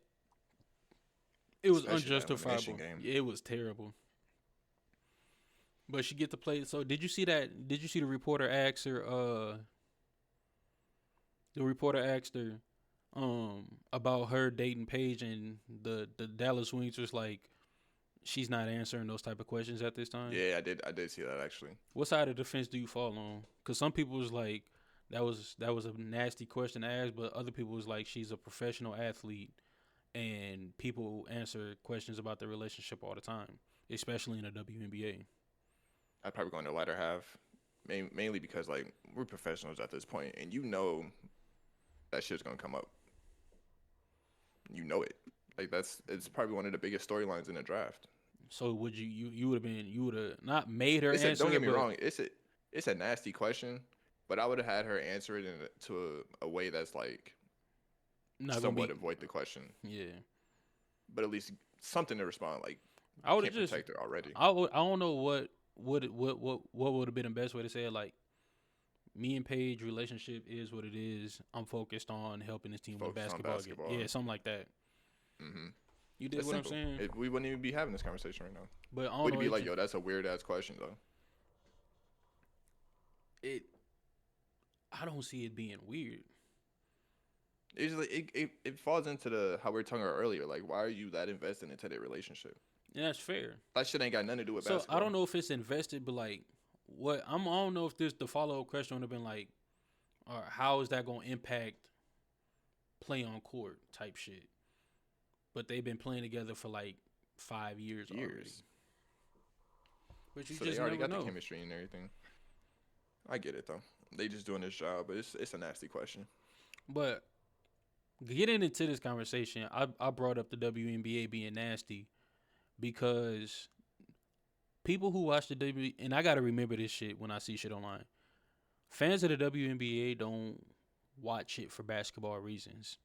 it was unjustifiable. Yeah, it was terrible. But she get to play. So did you see that? Did you see the reporter asked her? The reporter asked her about her dating Paige, and the Dallas Wings was like, she's not answering those type of questions at this time. Yeah, I did see that actually. What side of the fence do you fall on? Because some people was like, that was a nasty question to ask, but other people was like, she's a professional athlete, and people answer questions about their relationship all the time, especially in the WNBA. I'd probably go in the latter half, mainly because like we're professionals at this point, and that shit's gonna come up. You know it. Like it's probably one of the biggest storylines in the draft. So would you would have not made her answer? Don't get me wrong. It's a nasty question, but I would have had her answer it to a way that's like somewhat avoid the question. Yeah. But at least something to respond. Like I would have just protect her already. I don't know what would have been the best way to say it. Like me and Paige relationship is what it is. I'm focused on helping this team win Focus on basketball. basketball. Yeah, something like that. Mm-hmm. You dig It's what simple. I'm saying? We wouldn't even be having this conversation right now. But I don't We'd know. be like, yo, that's a weird ass question though. I don't see it being weird. It's like it falls into the how we were talking about earlier. Like, why are you that invested into their relationship? Yeah, that's fair. That shit ain't got nothing to do with So basketball. I don't know if it's invested, but like, I don't know if this the follow up question would have been like, or how is that gonna impact play on court type shit? But they've been playing together for like 5 years already. But you So just they already never got know. the chemistry and everything. I get it though. They just doing this job, but it's a nasty question. But getting into this conversation, I brought up the WNBA being nasty because people who watch the WNBA, and I gotta remember this shit when I see shit online. Fans of the WNBA don't watch it for basketball reasons.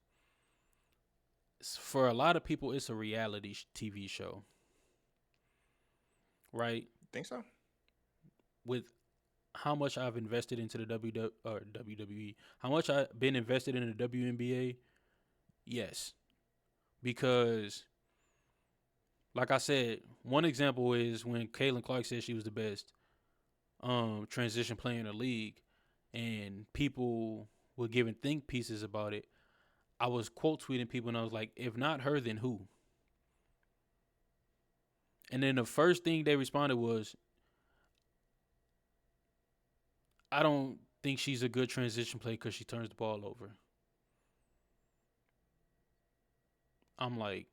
For a lot of people, it's a reality TV show, right? Think so? With how much I've invested into the WWE, how much I've been invested in the WNBA, yes, because like I said, one example is when Caitlin Clark said she was the best transition player in the league, and people were giving think pieces about it. I was quote tweeting people, and I was like, "If not her, then who?" And then the first thing they responded was, "I don't think she's a good transition player because she turns the ball over." I'm like,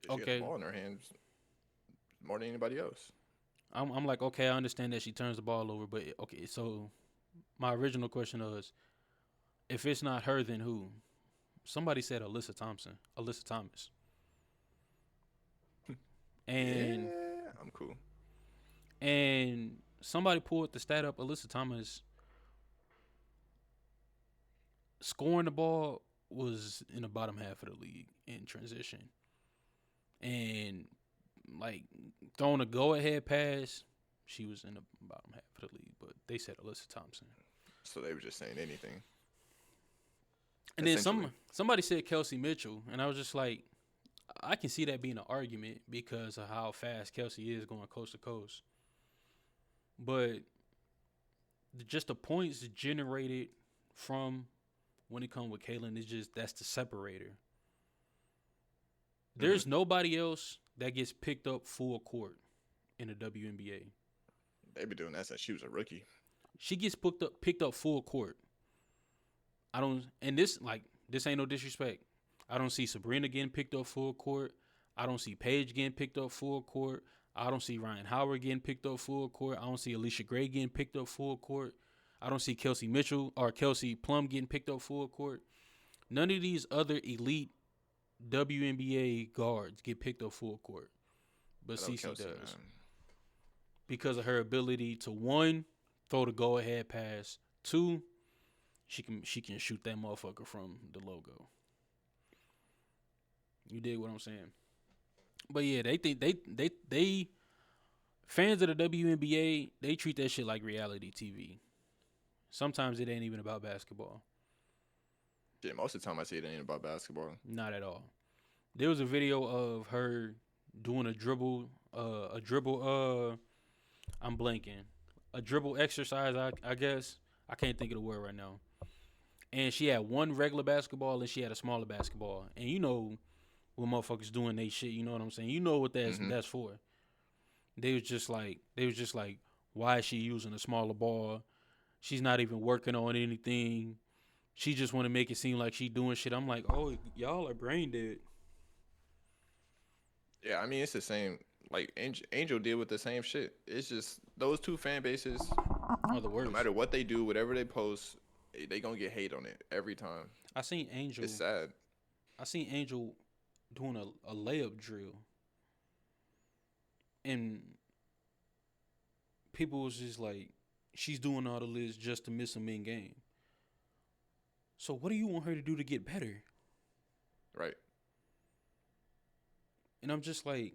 She got the okay. ball in her hands more than anybody else. I'm like, okay, I understand that she turns the ball over, but okay, so my original question was, if it's not her, then who? Somebody said Alyssa Thomas. And Yeah, I'm cool. and somebody pulled the stat up, Alyssa Thomas scoring the ball was in the bottom half of the league in transition. And like throwing a go ahead pass, she was in the bottom half of the league, but they said Alyssa Thompson. So they were just saying anything. And then somebody said Kelsey Mitchell, and I was just like, I can see that being an argument because of how fast Kelsey is going coast to coast. But just the points generated from when it comes with Caitlin is just that's the separator. There's nobody else that gets picked up full court in the WNBA. They be doing that since she was a rookie. She gets picked up full court. This ain't no disrespect. I don't see Sabrina getting picked up full court. I don't see Paige getting picked up full court. I don't see Ryan Howard getting picked up full court. I don't see Alicia Gray getting picked up full court. I don't see Kelsey Mitchell or Kelsey Plum getting picked up full court. None of these other elite WNBA guards get picked up full court. But Cece does. Man. Because of her ability to, one, throw the go-ahead pass. Two, she can shoot that motherfucker from the logo. You dig what I'm saying? But yeah, they think they fans of the WNBA, they treat that shit like reality TV. Sometimes it ain't even about basketball. Yeah, most of the time I see it ain't about basketball. Not at all. There was a video of her doing a dribble, I'm blanking. A dribble exercise, I guess. I can't think of the word right now. And she had one regular basketball and she had a smaller basketball. And you know when motherfuckers doing they shit, you know what I'm saying? You know what that's for. They was just like, why is she using a smaller ball? She's not even working on anything. She just want to make it seem like she doing shit. I'm like, oh, y'all are brain dead. Yeah, I mean, it's the same. Like, Angel did with the same shit. It's just those two fan bases are the worst. No matter what they do, whatever they post, they going to get hate on it every time. I seen Angel. It's sad. I seen Angel doing a layup drill. And people was just like, she's doing all of this just to miss them in game. So what do you want her to do to get better? Right. And I'm just like,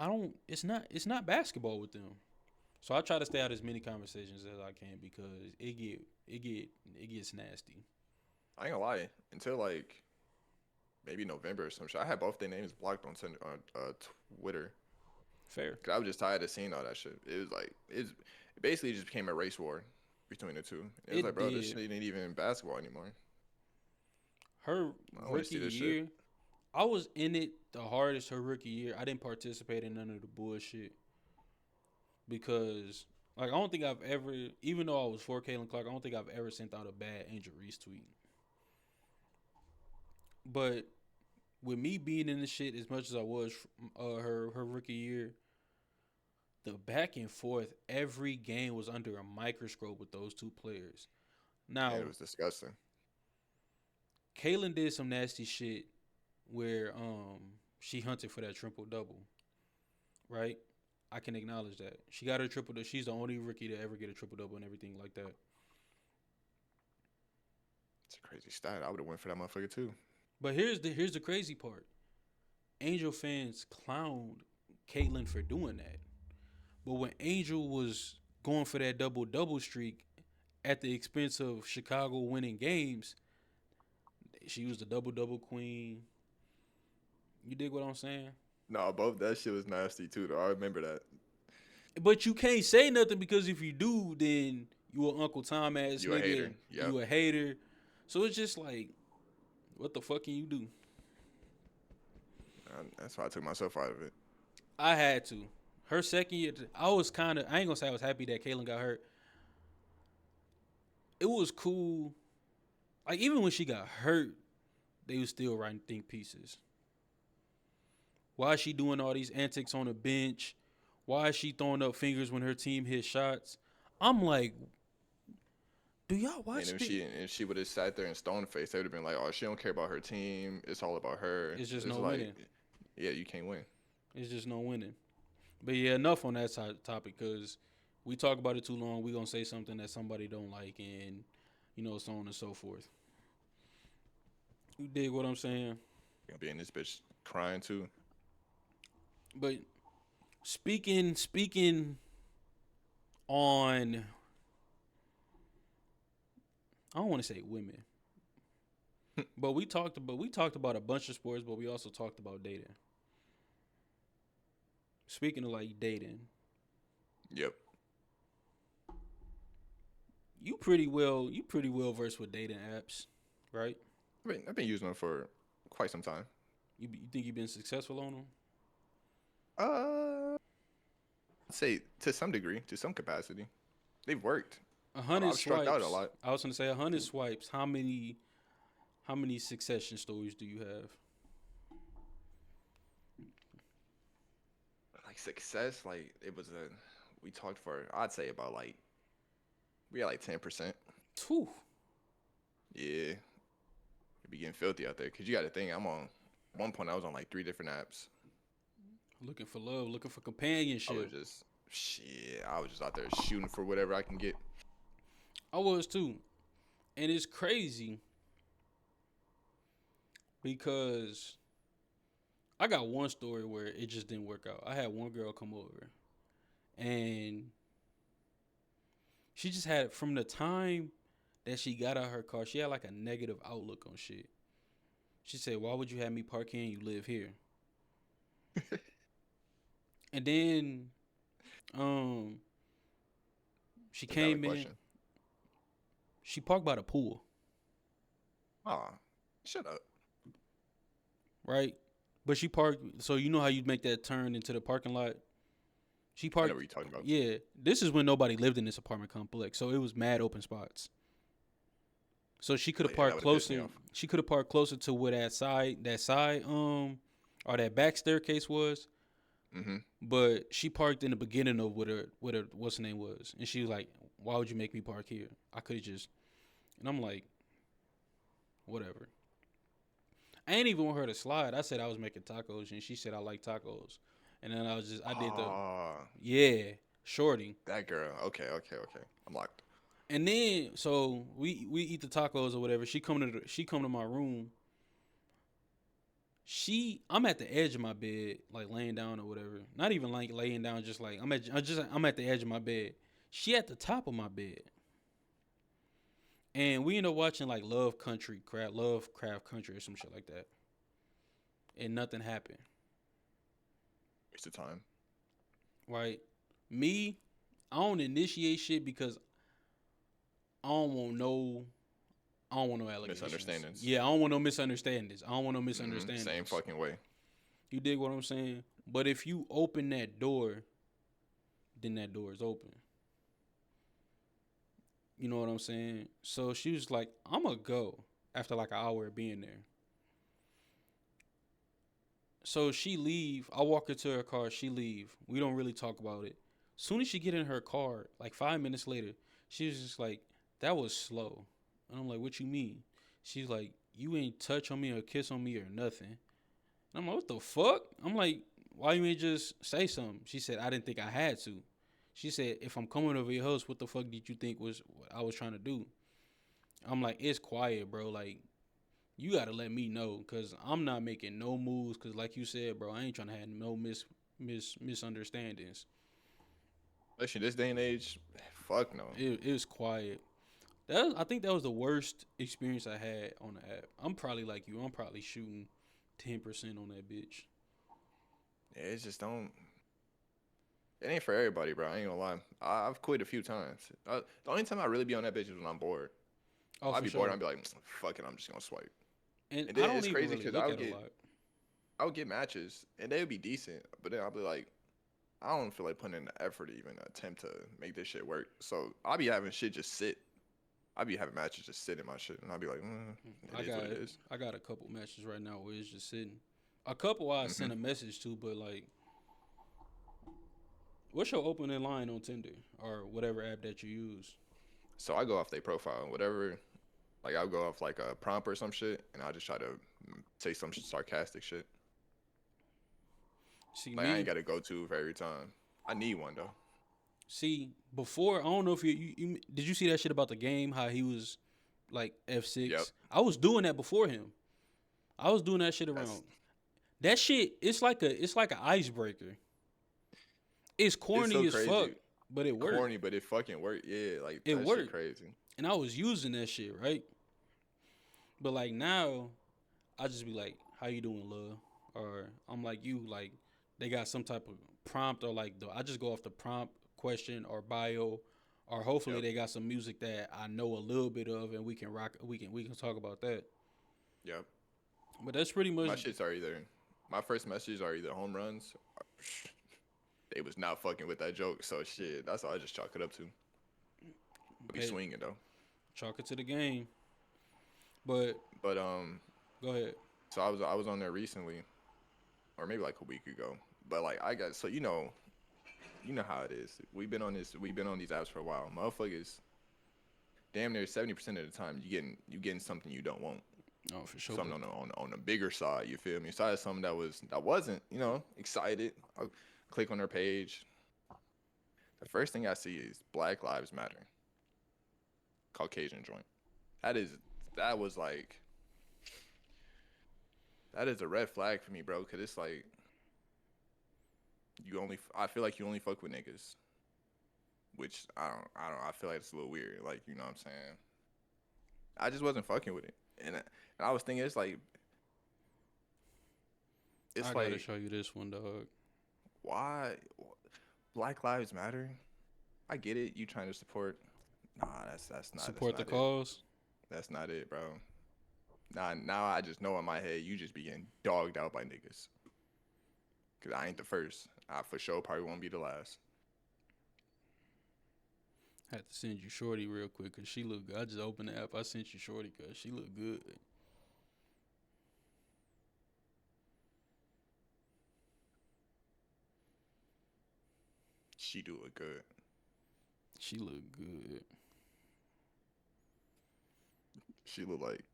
I don't. It's not basketball with them. So I try to stay out of as many conversations as I can because it gets nasty. I ain't gonna lie. Until like maybe November or some shit, I had both their names blocked on Twitter. Fair. 'Cause I was just tired of seeing all that shit. It was like it basically just became a race war between the two. It was It like, bro, this did. shit ain't even basketball anymore. Her I don't want to rookie see this shit. year, I was in it the hardest her rookie year. I didn't participate in none of the bullshit because, like, I don't think I've ever, even though I was for Caitlin Clark, I don't think I've ever sent out a bad Angel Reese tweet. But with me being in the shit as much as I was her rookie year, the back and forth every game was under a microscope with those two players. And Now, it was disgusting. Kaylin did some nasty shit where she hunted for that triple double, right? I can acknowledge that. She got her triple double. She's the only rookie to ever get a triple double and everything like that. It's a crazy stat. I would have went for that motherfucker too. But here's the crazy part. Angel fans clowned Caitlyn for doing that. But when Angel was going for that double double streak at the expense of Chicago winning games, she was the double double queen. You dig what I'm saying? No, both that shit was nasty too. Though I remember that. But you can't say nothing because if you do, then you an Uncle Tom ass You a nigga. hater. Yep. You a hater. So it's just like, what the fuck can you do? That's why I took myself out of it. I had to. Her second year, I ain't gonna say I was happy that Kaylin got hurt. It was cool. Like, even when she got hurt, they was still writing think pieces. Why is she doing all these antics on the bench? Why is she throwing up fingers when her team hit shots? I'm like, do y'all watch And this? if she would have sat there and stone faced, they would have been like, "Oh, she don't care about her team. It's all about her." It's just no like, winning. Yeah, you can't win. It's just no winning. But yeah, enough on that topic because we talk about it too long. We gonna say something that somebody don't like, and so on and so forth. You dig what I'm saying? Gonna be in this bitch crying too. But speaking on, I don't want to say women, but we talked about a bunch of sports, but we also talked about dating. Speaking of like dating, Yep. you pretty well versed with dating apps, right? I've been using them for quite some time. You think you've been successful on them? I'd say to some degree, to some capacity, they've worked. 100 I've struck swipes. out a lot. I was gonna say 100 swipes. How many succession stories do you have? Like success, like we talked for, I'd say about like, we had like 10%. Two. Yeah. It'd be getting filthy out there. Cause you got to think, at one point I was on like 3 different apps. Looking for love, looking for companionship. I was just out there shooting for whatever I can get. I was too. And it's crazy because I got one story where it just didn't work out. I had one girl come over and she just had, from the time that she got out of her car, she had like a negative outlook on shit. She said, "Why would you have me park here and you live here?" And then she came in. She parked by the pool. Aw, shut up. Right? But she parked, so you know how you make that turn into the parking lot? She I parked. know what you're talking about. Yeah. This is when nobody lived in this apartment complex, so it was mad open spots. So she could have parked closer. She could have parked closer to where that side or that back staircase was. Mm-hmm. But she parked in the beginning of what her what's her name was, and she was like, "Why would you make me park here? I could have just." And I'm like, whatever. I ain't even want her to slide. I said I was making tacos, and she said I like tacos, and then I did the shorty. That girl. Okay. I'm locked. And then so we eat the tacos or whatever. She come to my room. I'm at the edge of my bed, like laying down or whatever. Not even like laying down, just like I'm at the edge of my bed. She at the top of my bed. And we end up watching like Love Craft Country or some shit like that. And nothing happened. Waste of time. Right? Me, I don't initiate shit because I don't want no allegations. Misunderstandings. Yeah, I don't want no misunderstandings. I don't want no misunderstandings. Same fucking way. You dig what I'm saying? But if you open that door, then that door is open. You know what I'm saying? So she was like, I'm going to go after like an hour of being there. So she leave. I walk her to her car. She leave. We don't really talk about it. Soon as she get in her car, like 5 minutes later, she was just like, that was slow. And I'm like, what you mean? She's like, you ain't touch on me or kiss on me or nothing. And I'm like, what the fuck? I'm like, why you ain't just say something? She said, I didn't think I had to. She said, if I'm coming over your house, what the fuck did you think was what I was trying to do? I'm like, it's quiet, bro. Like, you got to let me know because I'm not making no moves because, like you said, bro, I ain't trying to have no misunderstandings. Especially this day and age, fuck no. It was quiet. I think that was the worst experience I had on the app. I'm probably like you. I'm probably shooting 10% on that bitch. Yeah, it's just don't. It ain't for everybody, bro. I ain't gonna lie. I've quit a few times. The only time I really be on that bitch is when I'm bored. Oh, I'd be sure. bored. I'd be like, fuck it, I'm just gonna swipe. And then I don't it's even crazy really because look at a lot. I would get matches and they would be decent, but then I'll be like, I don't feel like putting in the effort to even attempt to make this shit work. So I'll be having shit just sit. I'll be having matches just sit in my shit, and I'll be like, it is what it is. I got a couple matches right now where it's just sitting. A couple I sent a message to, but like, what's your opening line on Tinder or whatever app that you use? So I go off their profile, whatever. Like I'll go off like a prompt or some shit, and I'll just try to say some sarcastic shit. See Like me, I ain't got to go to for every time. I need one though. see before I don't know if you did you see that shit about the game how he was like F6. Yep. I was doing that before him. I was doing that shit around. That shit, it's like an icebreaker. It's corny so as crazy. fuck, but it worked. Corny, but it fucking worked. Yeah, like It that worked. shit crazy. And I was using that shit, right? But like now, I just be like, "How you doing, love?" Or I'm like, "You like." They got some type of prompt or like I just go off the prompt question or bio, or hopefully they got some music that I know a little bit of and we can rock. We can talk about that. Yep. But that's pretty much. My shits are either. My first messages are either home runs. Or, they was not fucking with that joke, so shit. That's all I just chalk it up to. I'll be swinging though. Chalk it to the game. But go ahead. So I was on there recently, or maybe like a week ago. But like I got you know how it is. We've been on these apps for a while. Motherfuckers, damn near 70% of the time you getting something you don't want. Oh, for sure. Something on the bigger side, you feel me? So I had something that wasn't, excited. I'll click on their page. The first thing I see is Black Lives Matter. Caucasian joint. That is a red flag for me, bro, because it's like I feel like you only fuck with niggas. Which I feel like it's a little weird, like, you know what I'm saying? I just wasn't fucking with it. And I was thinking, I gotta show you this one, dog. Why Black Lives Matter? I get it. You trying to support? Nah, that's not support that's the not cause. That's not it, bro. Now I just know in my head you just be getting dogged out by niggas. Cause I ain't the first. I for sure probably won't be the last. I had to send you Shorty real quick because she look good. I just opened the app. I sent you Shorty because she look good. She do look good. She look good. She look like.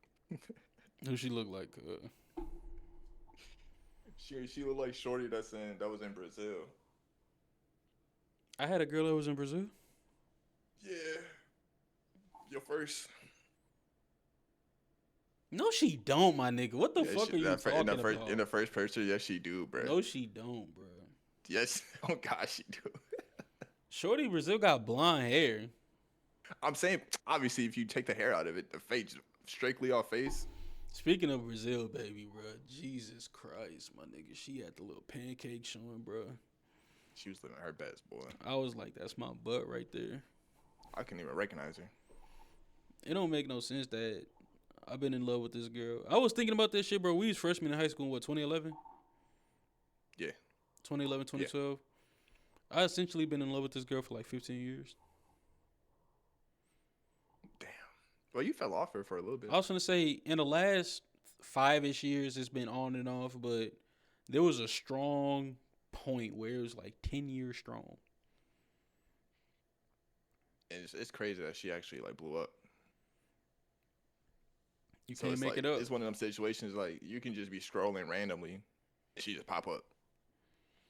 Who she look like? She look like Shorty that was in Brazil. I had a girl that was in Brazil. Yeah. Your first. No, she don't, my nigga. What the Yeah, fuck are you in talking the about? first person, yes, she do, bro. No, she don't, bro. Yes, oh gosh, she do. Shorty Brazil got blonde hair. I'm saying, obviously, if you take the hair out of it, the face strictly off face. Speaking of Brazil, baby, bro. Jesus Christ, my nigga. She had the little pancake showing, bro. She was living her best, boy. I was like, that's my butt right there. I couldn't even recognize her. It don't make no sense that I've been in love with this girl. I was thinking about this shit, bro. We was freshmen in high school in what, 2011? Yeah. 2011, Yeah. 2012. I essentially been in love with this girl for like 15 years. Damn. Well, you fell off her for a little bit. I was gonna say in the last 5-ish years, it's been on and off, but there was a strong point where it was like 10 years strong. And it's crazy that she actually like blew up. You So can't it's make like it up. it's one of them situations like you can just be scrolling randomly and she just pop up.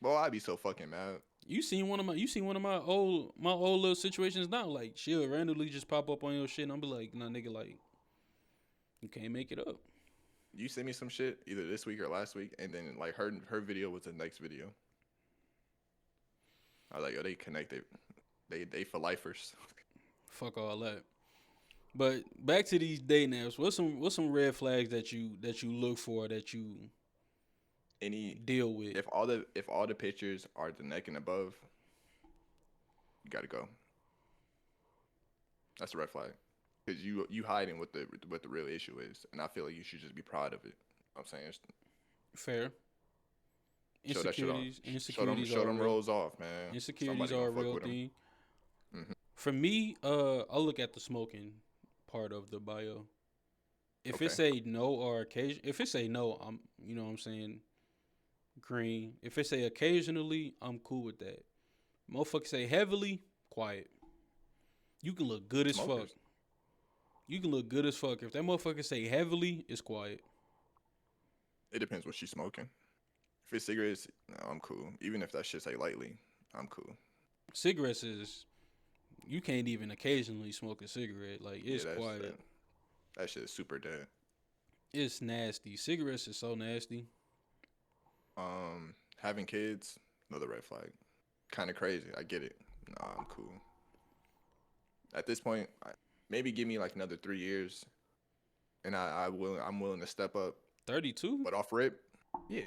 Well, I'd be so fucking mad. You seen one of my old little situations now. Like she'll randomly just pop up on your shit, and I'll be like, nah, nigga, like you can't make it up. You sent me some shit either this week or last week, and then like her video was the next video. I was like, yo, they connected. They for lifers. Fuck all that. But back to these dating apps. What's some red flags that you look for that you Any deal with? if all the pictures are the neck and above, you gotta go. That's a red flag. Because you hiding what the real issue is, and I feel like you should just be proud of it. I'm saying Fair. show that shit off. Insecurities Show are them real. rolls off, man. Insecurities Somebody are a gonna fuck real with 'em. thing. Mhm. For me, I look at the smoking part of the bio. If it Okay. say no or occasion, if it say no, I'm you know what I'm saying green. If it say occasionally, I'm cool with that. Motherfucker say heavily, quiet. You can look good as fuck. Smokers. You can look good as fuck. If that motherfucker say heavily, it's quiet. It depends what she's smoking. If it's cigarettes, no, I'm cool. Even if that shit say lightly, I'm cool. Cigarettes is you can't even occasionally smoke a cigarette. Like Yeah, it's quiet. that shit is super dead. It's nasty. Cigarettes is so nasty. Having kids, another red flag. Kind of crazy. I get it. Nah, I'm cool. At this point, maybe give me like another 3 years, and I'm willing to step up. 32? But off rip, yeah.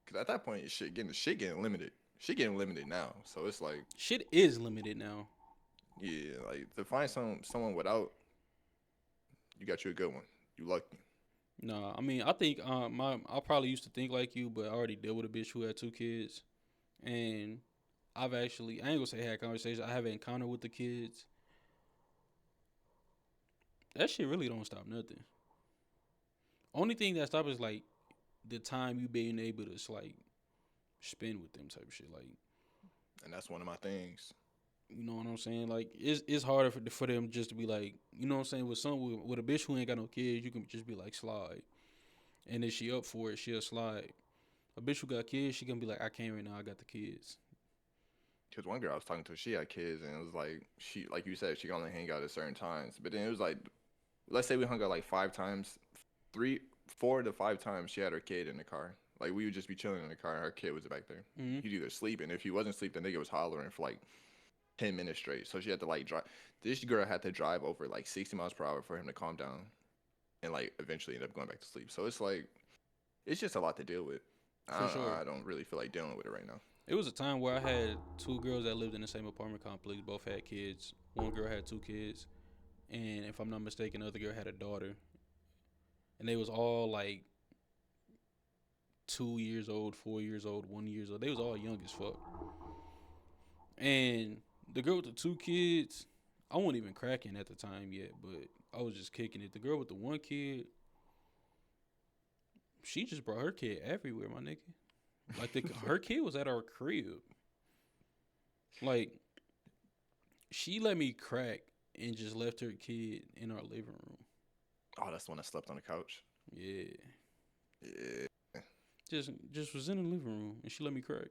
Because at that point, shit getting limited. Shit getting limited now. So it's like, Shit is limited now. yeah, like to find someone without, you got you a good one. You lucky. Nah, I mean, I think I probably used to think like you, but I already dealt with a bitch who had 2 kids, and I've actually I ain't gonna say had conversations. I have an encounter with the kids. That shit really don't stop nothing. Only thing that stops is like the time you being able to like spend with them type of shit. Like And that's one of my things. you know what I'm saying? Like it's harder for them just to be like you know what I'm saying with a bitch who ain't got no kids, you can just be like slide, and if she up for it, she'll slide. A bitch who got kids, she gonna be like I can't right now. I got the kids. Because one girl I was talking to, she had kids, and it was like like you said, she can only hang out at certain times. But then it was like, let's say we hung out like 5 times, 4 to 5 times, she had her kid in the car. Like we would just be chilling in the car, and her kid was back there. Mm-hmm. He'd either sleep, and if he wasn't asleep, the nigga was hollering for like 10 minutes straight. So she had to like drive. This girl had to drive over like 60 miles per hour for him to calm down, and like eventually end up going back to sleep. So it's like, it's just a lot to deal with. For sure. I don't really feel like dealing with it right now. It was a time where I had 2 girls that lived in the same apartment complex. Both had kids. One girl had 2 kids, and if I'm not mistaken, the other girl had a daughter. And they was all like 2 years old, 4 years old, 1 year old. They was all young as fuck. And the girl with the 2 kids, I wasn't even cracking at the time yet, but I was just kicking it. The girl with the 1 kid, she just brought her kid everywhere, my nigga. Like her kid was at our crib. Like she let me crack and just left her kid in our living room. Oh, that's the one I slept on the couch. Yeah. Yeah. Just was in the living room and she let me crack.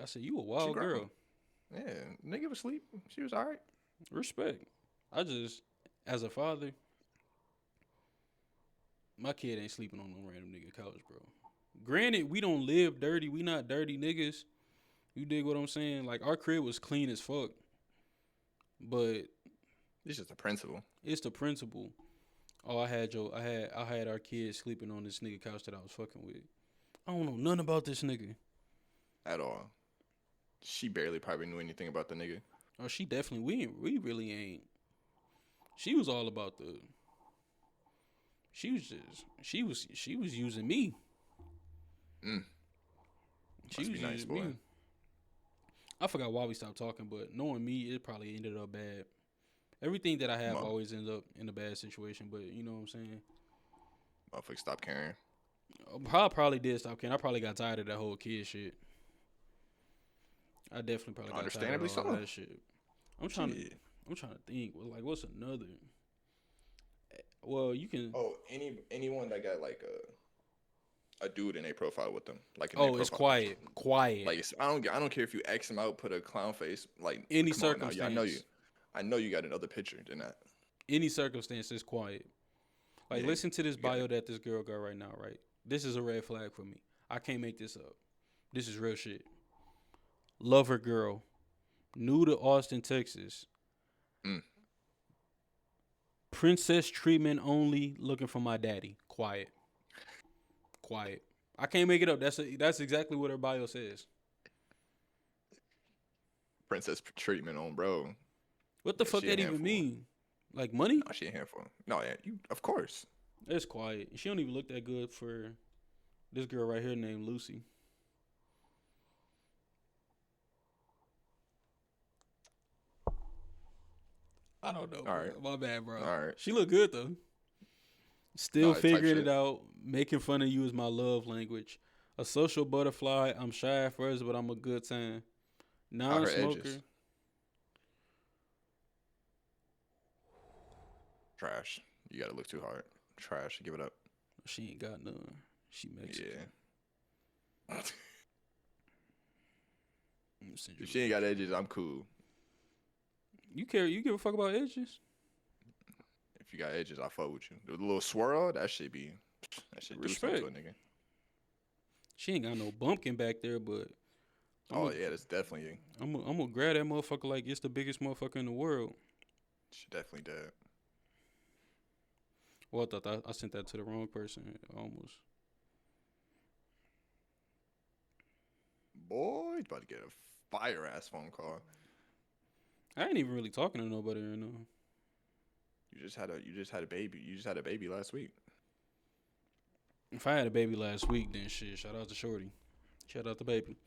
I said, you a She wild grown. girl. Yeah, nigga was asleep. She was all right. Respect. I just, as a father, My kid ain't sleeping on no random nigga couch, bro. Granted, we don't live dirty. We not dirty niggas. You dig what I'm saying? Like our crib was clean as fuck, but It's just a principle it's the principle. Oh, I had our kids sleeping on this nigga couch that I was fucking with. I don't know nothing about this nigga. at all. She barely probably knew anything about the nigga. Oh, she definitely we really ain't. She was all about the. She was using me. Mm. She Must was be nice, using boy. me. I forgot why we stopped talking, but knowing me, it probably ended up bad. Everything that I have always ends up in a bad situation, but you know what I'm saying? Motherfucker, stop caring. Probably did stop caring. I probably got tired of that whole kid shit. I definitely probably got tired Understandably of all so. that shit. I'm trying Shit. to think. Well, like, what's another? Well, you can. Oh, anyone that got like a dude in a profile with them, like in their Oh, it's profile picture. quiet. Like I don't care if you X him out, put a clown face, like Any come on now. Yeah, circumstance. I know you got another picture than that. Any circumstance is quiet. Like, Yeah, listen to this you got bio that this girl got right now, right? This is a red flag for me. I can't make this up. This is real shit. Lover girl. New to Austin, Texas. Mm. Princess treatment only. Looking for my daddy. Quiet. I can't make it up. That's exactly what her bio says. Princess treatment on bro. What the Yeah, fuck she a that even handful. mean? Like money? No, she a handful. No, yeah, you of course. It's quiet. She don't even look that good for this girl right here named Lucy. I don't know, All bro. right, My bad, bro. all right. She look good though. Still No, type figuring shit. it out. Making fun of you is my love language. A social butterfly. I'm shy at first, but I'm a good time. Out her Non-smoker. edges. Trash. You gotta look too hard. Trash. Give it up. She ain't got none. She Mexican. Yeah. Let me send you If she ain't got edges, I'm cool. You care? You give a fuck about edges? If you got edges, I fuck with you. The little swirl, that shit do something Respect. to a nigga. She ain't got no bumpkin back there, but Yeah, that's definitely. I'm gonna grab that motherfucker like it's the biggest motherfucker in the world. She definitely did. Well, I thought I sent that to the wrong person almost. Boy, he's about to get a fire ass phone call. I ain't even really talking to nobody right now. You just had a baby. You just had a baby last week. If I had a baby last week, then shit. Shout out to Shorty. Shout out to baby.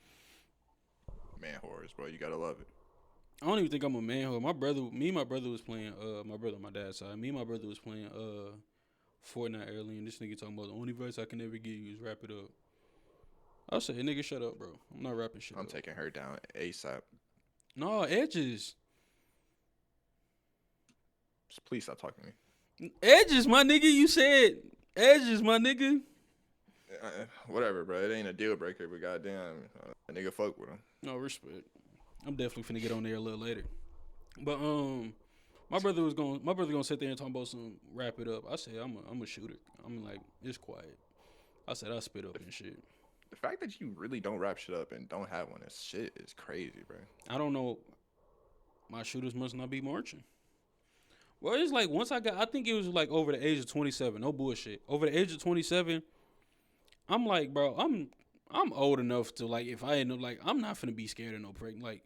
Man, horrors, bro. You gotta love it. I don't even think I'm a man whore. Me and my brother was playing. My brother on my dad's side. Me and my brother was playing. Fortnite early, and this nigga talking about the only advice I can ever give you is wrap it up. I say, nigga, shut up, bro. I'm not rapping shit. I'm taking her down ASAP. No edges. Just please stop talking to me. Edges, my nigga. You said edges, my nigga. Whatever, bro. It ain't a deal breaker, but goddamn, a nigga fuck with him. No respect. I'm definitely finna get on there a little later. But my brother gonna sit there and talk about some wrap it up. I said I'm a shooter. I'm like, it's quiet. I said I spit up and shit. The fact that you really don't wrap shit up and don't have one is crazy, bro. I don't know. My shooters must not be marching. Well, it's like I think it was like over the age of 27. No bullshit. Over the age of 27, I'm like, bro, I'm old enough to like, if I end up like, I'm not finna be scared of no pregnant. Like,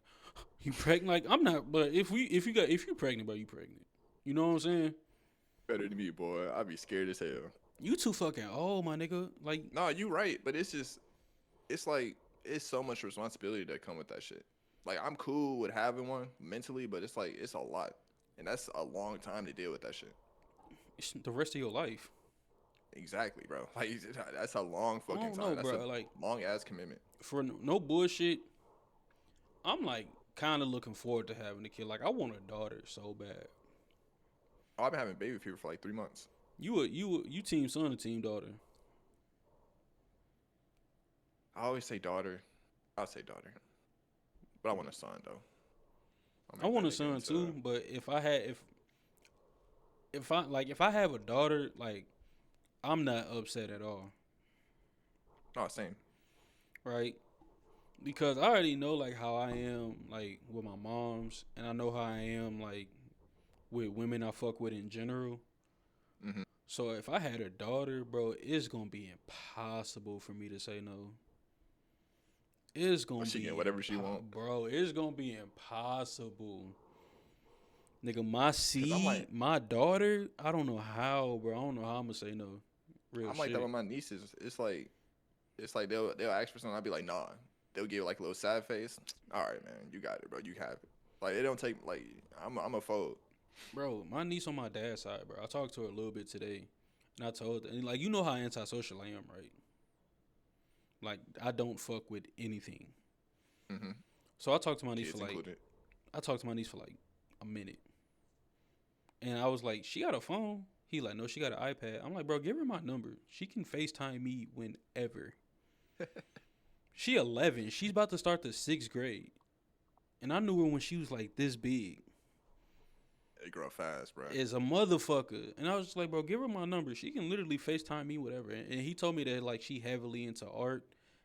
you pregnant? Like, I'm not. But if you pregnant, bro, you pregnant. You know what I'm saying? Better than me, boy. I'd be scared as hell. You too fucking old, my nigga. Like, No, you right, but it's like it's so much responsibility that come with that shit. Like I'm cool with having one mentally, but it's like it's a lot, and that's a long time to deal with that shit. it's the rest of your life. Exactly, bro. Like that's a long I fucking don't time. know, That's bro. a Like, long ass commitment. for no bullshit, I'm like kind of looking forward to having a kid. Like, I want a daughter so bad. Oh, I've been having baby fever for like 3 months. You team son or team daughter? I always say daughter. I'll say daughter, but I want a son though. I want a son too, but if I have a daughter, like, I'm not upset at all, Oh, same. right? Because I already know like how I am like with my moms, and I know how I am like with women I fuck with in general. Mm-hmm. So if I had a daughter, bro, it's gonna be impossible for me to say no. It's Well, gonna she get be whatever she want. bro. It's gonna be impossible, nigga. My Cause I'm seed, like, my daughter. I don't know how, bro. I don't know how I'm gonna say no. Real I'm like that shit. with my nieces. It's like they'll ask for something. I'll be like, nah. They'll give like a little sad face. All right, man, you got it, bro. You have it. Like it don't take like I'm a fold. Bro, my niece on my dad's side, bro. I talked to her a little bit today, and I told her, and like you know how antisocial I am, right? Like I don't fuck with anything. Mm-hmm. So I talked to my niece for Kids like included. a minute, and I was like, "She got a phone?" He like, "No, she got an iPad." I'm like, "Bro, give her my number. She can FaceTime me whenever." She 11. She's about to start the 6th grade, and I knew her when she was like this big. They grow fast, bro. Is a motherfucker. And I was just like, bro, give her my number. She can literally FaceTime me, whatever. And he told me that like she heavily into art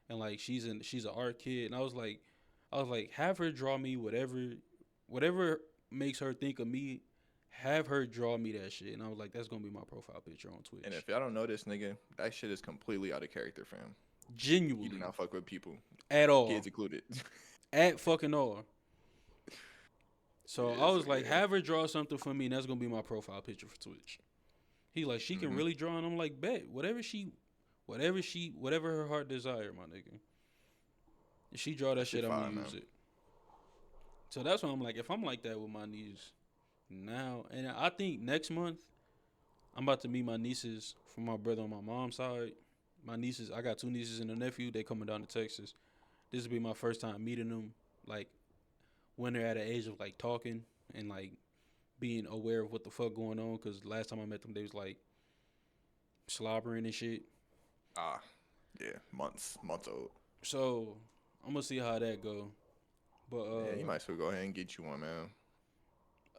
and like she's an art kid. And I was like, have her draw me whatever makes her think of me, have her draw me that shit. And I was like, that's gonna be my profile picture on Twitch. And if y'all don't know this nigga, that shit is completely out of character, fam. Genuinely. You do not fuck with people, At all. kids included. At fucking all. So Yeah, I it's was like, okay. have her draw something for me, and that's gonna be my profile picture for Twitch. He like, she can really draw, and I'm like, bet whatever her heart desire, my nigga. If she draw that shit, I'm fire, gonna man. use it. So that's why I'm like, if I'm like that with my niece now, and I think next month I'm about to meet my nieces from my brother on my mom's side. My nieces, I got 2 nieces and a nephew. They coming down to Texas. This will be my first time meeting them, like when they're at an age of like talking and like being aware of what the fuck going on. Cause last time I met them, they was like slobbering and shit. Ah, yeah, months old. So I'm gonna see how that go. But Yeah, you might as well go ahead and get you one, man.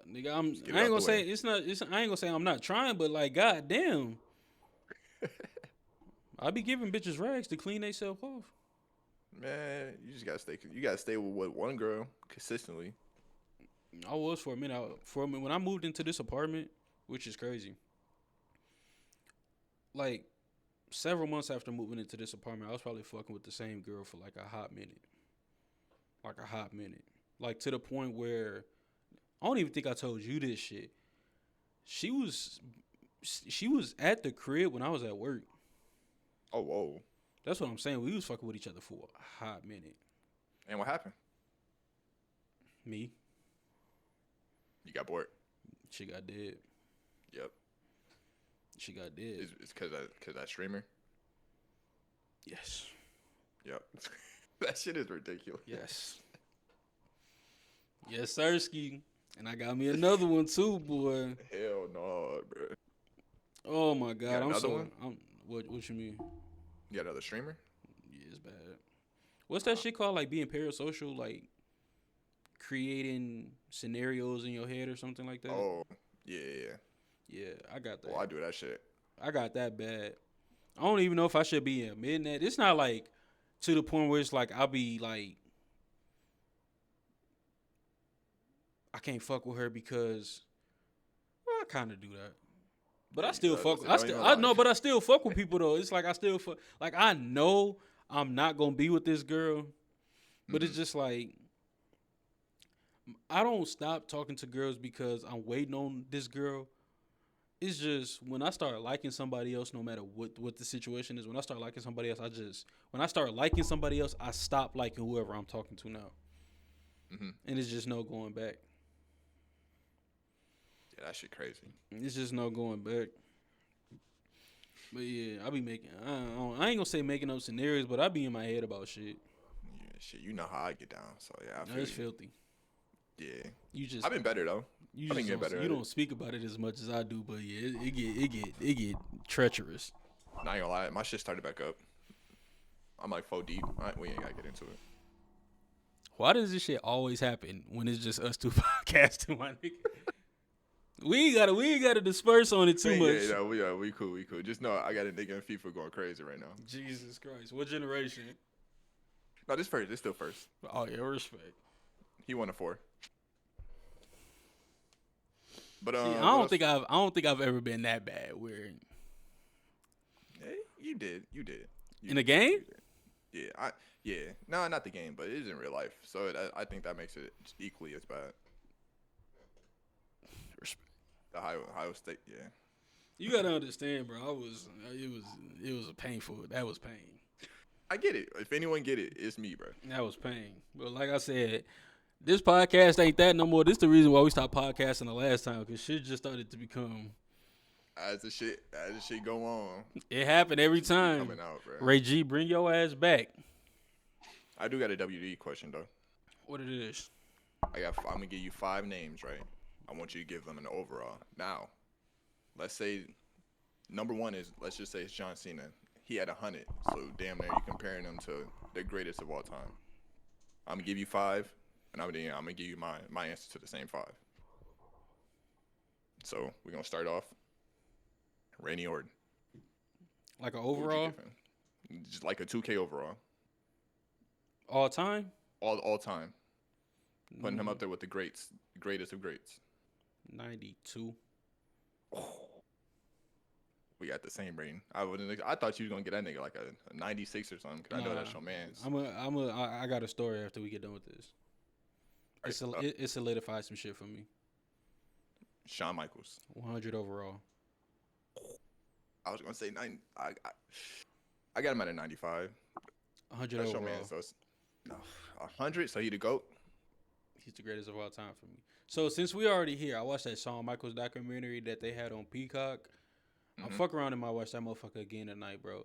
nigga, Just get I it ain't out gonna the say way. it's not. I ain't gonna say I'm not trying, but like, goddamn, I be giving bitches rags to clean themselves off. Man, you just gotta stay. You gotta stay with one girl consistently. I was for a minute. When I moved into this apartment, which is crazy. Like several months after moving into this apartment, I was probably fucking with the same girl for like a hot minute. Like a hot minute. Like to the point where I don't even think I told you this shit. She was she was at the crib when I was at work. Oh, whoa. That's what I'm saying. We was fucking with each other for a hot minute. And what happened? Me, You got bored. she got dead. Yep. She got dead. It's because that streamer. Yes. Yep. That shit is ridiculous. Yes. Yes, Sirski. And I got me another one too, boy. Hell no, bro. Oh my You god, got I'm another so. one? What you mean? You got another streamer? Yeah, it's bad. What's that shit called? Like being parasocial, like creating scenarios in your head or something like that. Oh, yeah. Yeah, I got that. Oh, I do that shit. I got that bad. I don't even know if I should be admitting that. It's not like to the point where it's like I'll be like, I can't fuck with her because well, I kind of do that. But Yeah, I still I was fuck. gonna say, don't even I lie. know, but I still fuck with people though. It's like I still fuck. Like I know I'm not gonna be with this girl, but it's just like I don't stop talking to girls because I'm waiting on this girl. It's just when I start liking somebody else, no matter what the situation is, when I start liking somebody else, when I start liking somebody else, I stop liking whoever I'm talking to now, and it's just no going back. Yeah, that shit crazy. It's just no going back. But yeah, I be making. I ain't gonna say making up scenarios, but I be in my head about shit. Yeah, shit. You know how I get down. So yeah, I feel It's you. filthy. Yeah. You just I've been better though. you I've been just getting better. you don't speak about it as much as I do, but yeah, it get treacherous. Not gonna lie, my shit started back up. I'm like 4 deep. We ain't gotta get into it. Why does this shit always happen when it's just us two podcasting, my nigga? We ain't gotta disperse on it too much. Yeah, no, we cool. Just know I got a nigga in FIFA going crazy right now. Jesus Christ, what generation? No, this first. This still first. Oh yeah, respect. He won a 4. But See, I don't think I've ever been that bad. Where Hey, you did. in a game? Yeah, No, not the game, but it is in real life. So I think that makes it equally as bad. Respect. The Ohio State, yeah. You gotta understand, bro. It was a painful. That was pain. I get it. If anyone get it, it's me, bro. That was pain. But like I said, this podcast ain't that no more. This the reason why we stopped podcasting the last time, because shit just started to become. As the shit go on, It happened every time. coming out, bro. Ray G, bring your ass back. I do got a WD question though. What it is? I'm gonna give you 5 names, right? I want you to give them an overall. Now, let's say number 1 is, let's just say it's John Cena. He had 100, so damn near you comparing him to the greatest of all time. I'm gonna give you 5, and I'm gonna give you my answer to the same 5. So we're gonna start off. Randy Orton. Like an What would you overall, give him? Just like a 2K overall, all time. all time. Putting him up there with the greatest of greats. 92. We got the same rating. I thought you was gonna get that nigga like a 96 or something. Cause I know that's your man's. I got a story after we get done with this. It solidified some shit for me. Shawn Michaels. 100 overall. I was gonna say 9. I got him at a 95. 100 That's overall. your man. So it's 100. So he the GOAT. He's the greatest of all time for me. So since we already here, I watched that Shawn Michaels documentary that they had on Peacock. I'm fuck around and might watch that motherfucker again tonight, bro.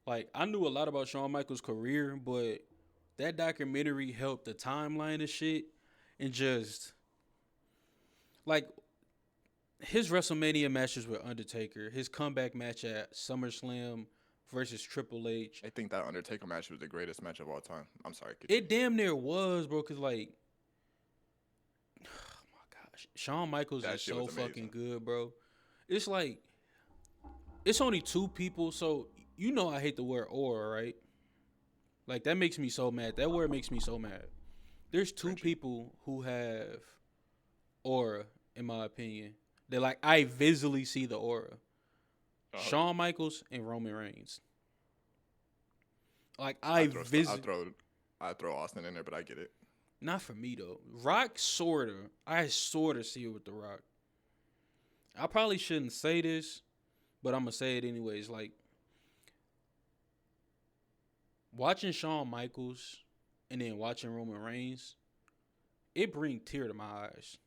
Like, I knew a lot about Shawn Michaels' career, but that documentary helped the timeline and shit, and just like his WrestleMania matches with Undertaker, his comeback match at SummerSlam versus Triple H. I think that Undertaker match was the greatest match of all time. I'm sorry. It damn near was, bro, because like, oh my gosh, Shawn Michaels That is shit so was amazing. fucking good, bro. It's like, it's only 2 people, so you know I hate the word aura, right? Like, that makes me so mad. That word makes me so mad. There's 2 people who have aura, in my opinion. They're like, I visually see the aura. Shawn Michaels and Roman Reigns. Like, I throw Austin in there, but I get it. Not for me, though. Rock, I sorta see it with The Rock. I probably shouldn't say this, but I'm going to say it anyways. Like, watching Shawn Michaels and then watching Roman Reigns, it brings tear to my eyes.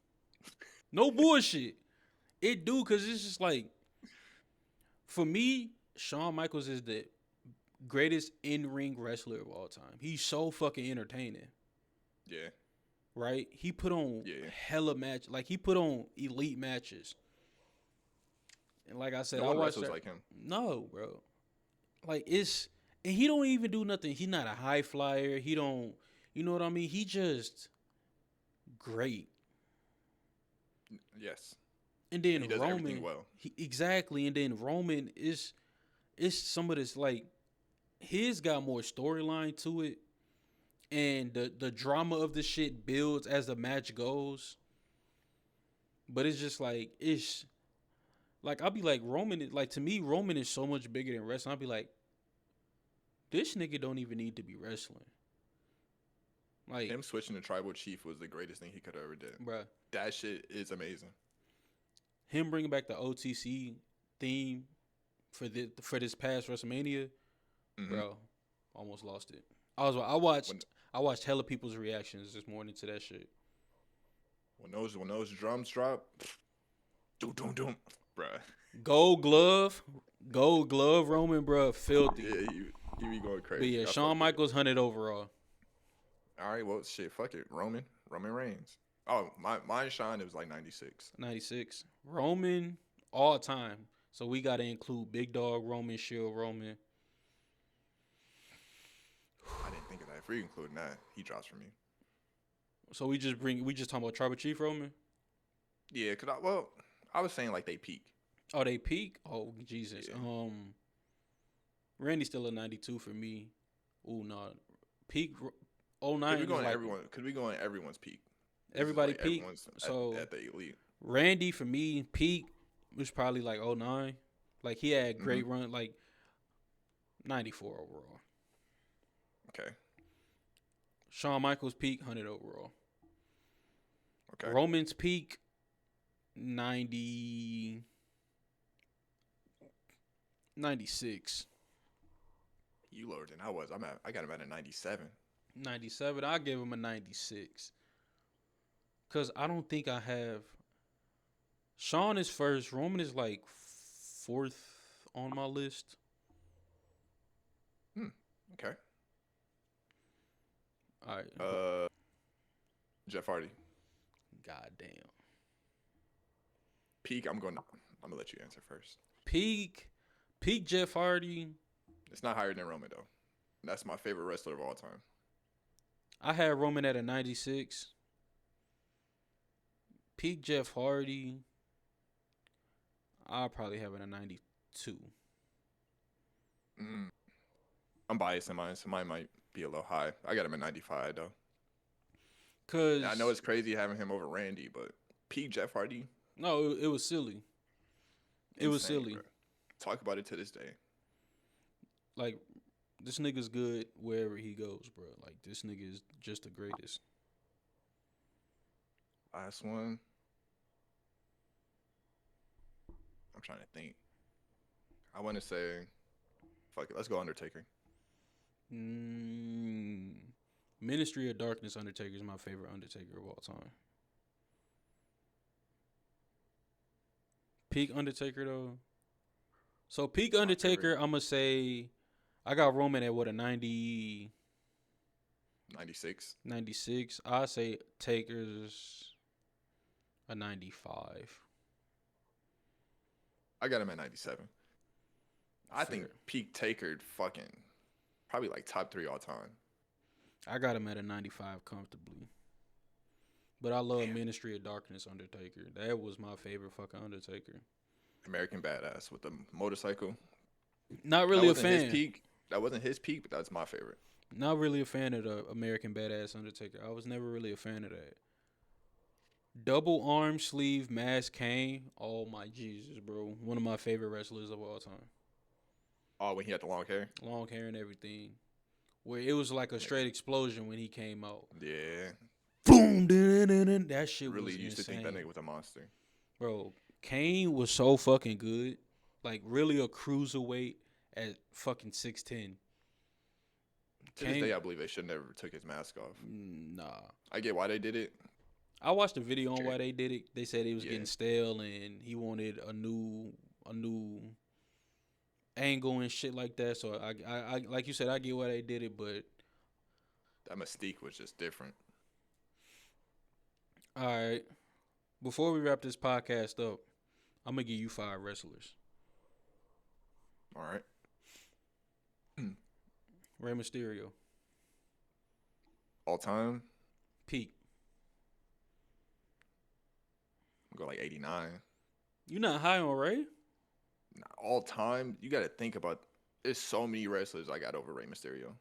No bullshit. It do, because it's just like, for me, Shawn Michaels is the greatest in-ring wrestler of all time. He's so fucking entertaining. Yeah. Right? He put on hella match. Like, he put on elite matches. And like I said, No I one watched wrestles that. like him. No, bro. Like, and he don't even do nothing. He's not a high flyer. He don't, you know what I mean? He just great. Yes. And then He does Roman, everything well. Exactly. And then Roman is some of this, like, his got more storyline to it, and the drama of the shit builds as the match goes. But it's just like, I'll be like, to me, Roman is so much bigger than wrestling. I'll be like, this nigga don't even need to be wrestling. Like, Him switching to Tribal Chief was the greatest thing he could have ever did. Bruh. That shit is amazing. Him bringing back the OTC theme for this past WrestleMania, bro, almost lost it. I watched hella people's reactions this morning to that shit. When those drums drop, doom doom doom, bruh. Gold glove, Roman, bruh, filthy. Yeah, you be going crazy. But yeah, Shawn Michaels 100 overall. All right, well, shit, fuck it. Roman Reigns. Oh, mine Sean, it was like 96. 96. Roman, all time. So we got to include Big Dog Roman, Shield Roman. I didn't think of that. If we're including that, he drops for me. So we just talking about Tribal Chief Roman? Yeah, I was saying like they peak. Oh, they peak? Oh, Jesus. Yeah. Randy's still a 92 for me. Ooh, no. Peak Cause 09 we is going like everyone. Cause we going everyone's peak. This is everybody like peak. everyone's So at the elite. Randy for me, peak was probably like 09. Like he had Mm-hmm. great run, like 94 overall. Okay. Shawn Michaels peak 100 overall. Okay. Roman's peak 90 96. You lower than I was. I got him at a 97. 97. I'll give him a 96. Cause I don't think I have Shawn is first. Roman is like fourth on my list. Okay. All right. Jeff Hardy. God damn. Peak. I'm gonna let you answer first. Peak Jeff Hardy. It's not higher than Roman though. That's my favorite wrestler of all time. I had Roman at a 96. Peak Jeff Hardy. I'll probably have it a 92. I'm biased in mine, so mine might be a little high. I got him at 95 though. Cause I know it's crazy having him over Randy, but peak Jeff Hardy. no, it was silly. It was Insane, silly. bro. Talk about it to this day. Like this nigga's good wherever he goes, bro. Like this nigga is just the greatest. Last one. I'm trying to think. I want to say, fuck it. Let's go Undertaker. Ministry of Darkness Undertaker is my favorite Undertaker of all time. Peak Undertaker though. So peak Undertaker, I'm gonna say I got Roman at what a 90, 96. 96. I say Taker's a 95. I got him at 97. I think Fair. peak Taker fucking probably like top 3 all time. I got him at a 95 comfortably. But I love Ministry of Darkness Undertaker. That was my favorite fucking Undertaker. American Badass with the motorcycle. Not really a That wasn't fan. his peak. That wasn't his peak, but that's my favorite. Not really a fan of the American Badass Undertaker. I was never really a fan of that. Double arm sleeve mask Kane. Oh my Jesus, bro. One of my favorite wrestlers of all time. Oh, when he had the long hair? Long hair and everything. Where it was like a straight explosion when he came out. Yeah. Boom! That shit Really was used insane. to think that nigga was a monster. Bro, Kane was so fucking good. Like, really a cruiserweight at fucking 6'10". To this day, I believe they should never took his mask off. Nah. I get why they did it. I watched a video on why they did it. They said he was Yeah. getting stale and he wanted a new angle and shit like that. So I like you said, I get why they did it, but That mystique was just different. all right. Before we wrap this podcast up, I'm gonna give you 5 wrestlers. All right. Rey Mysterio, All time, peak. I'm go like 89. You not high on Rey? All time, you got to think about. There's so many wrestlers I got over Rey Mysterio.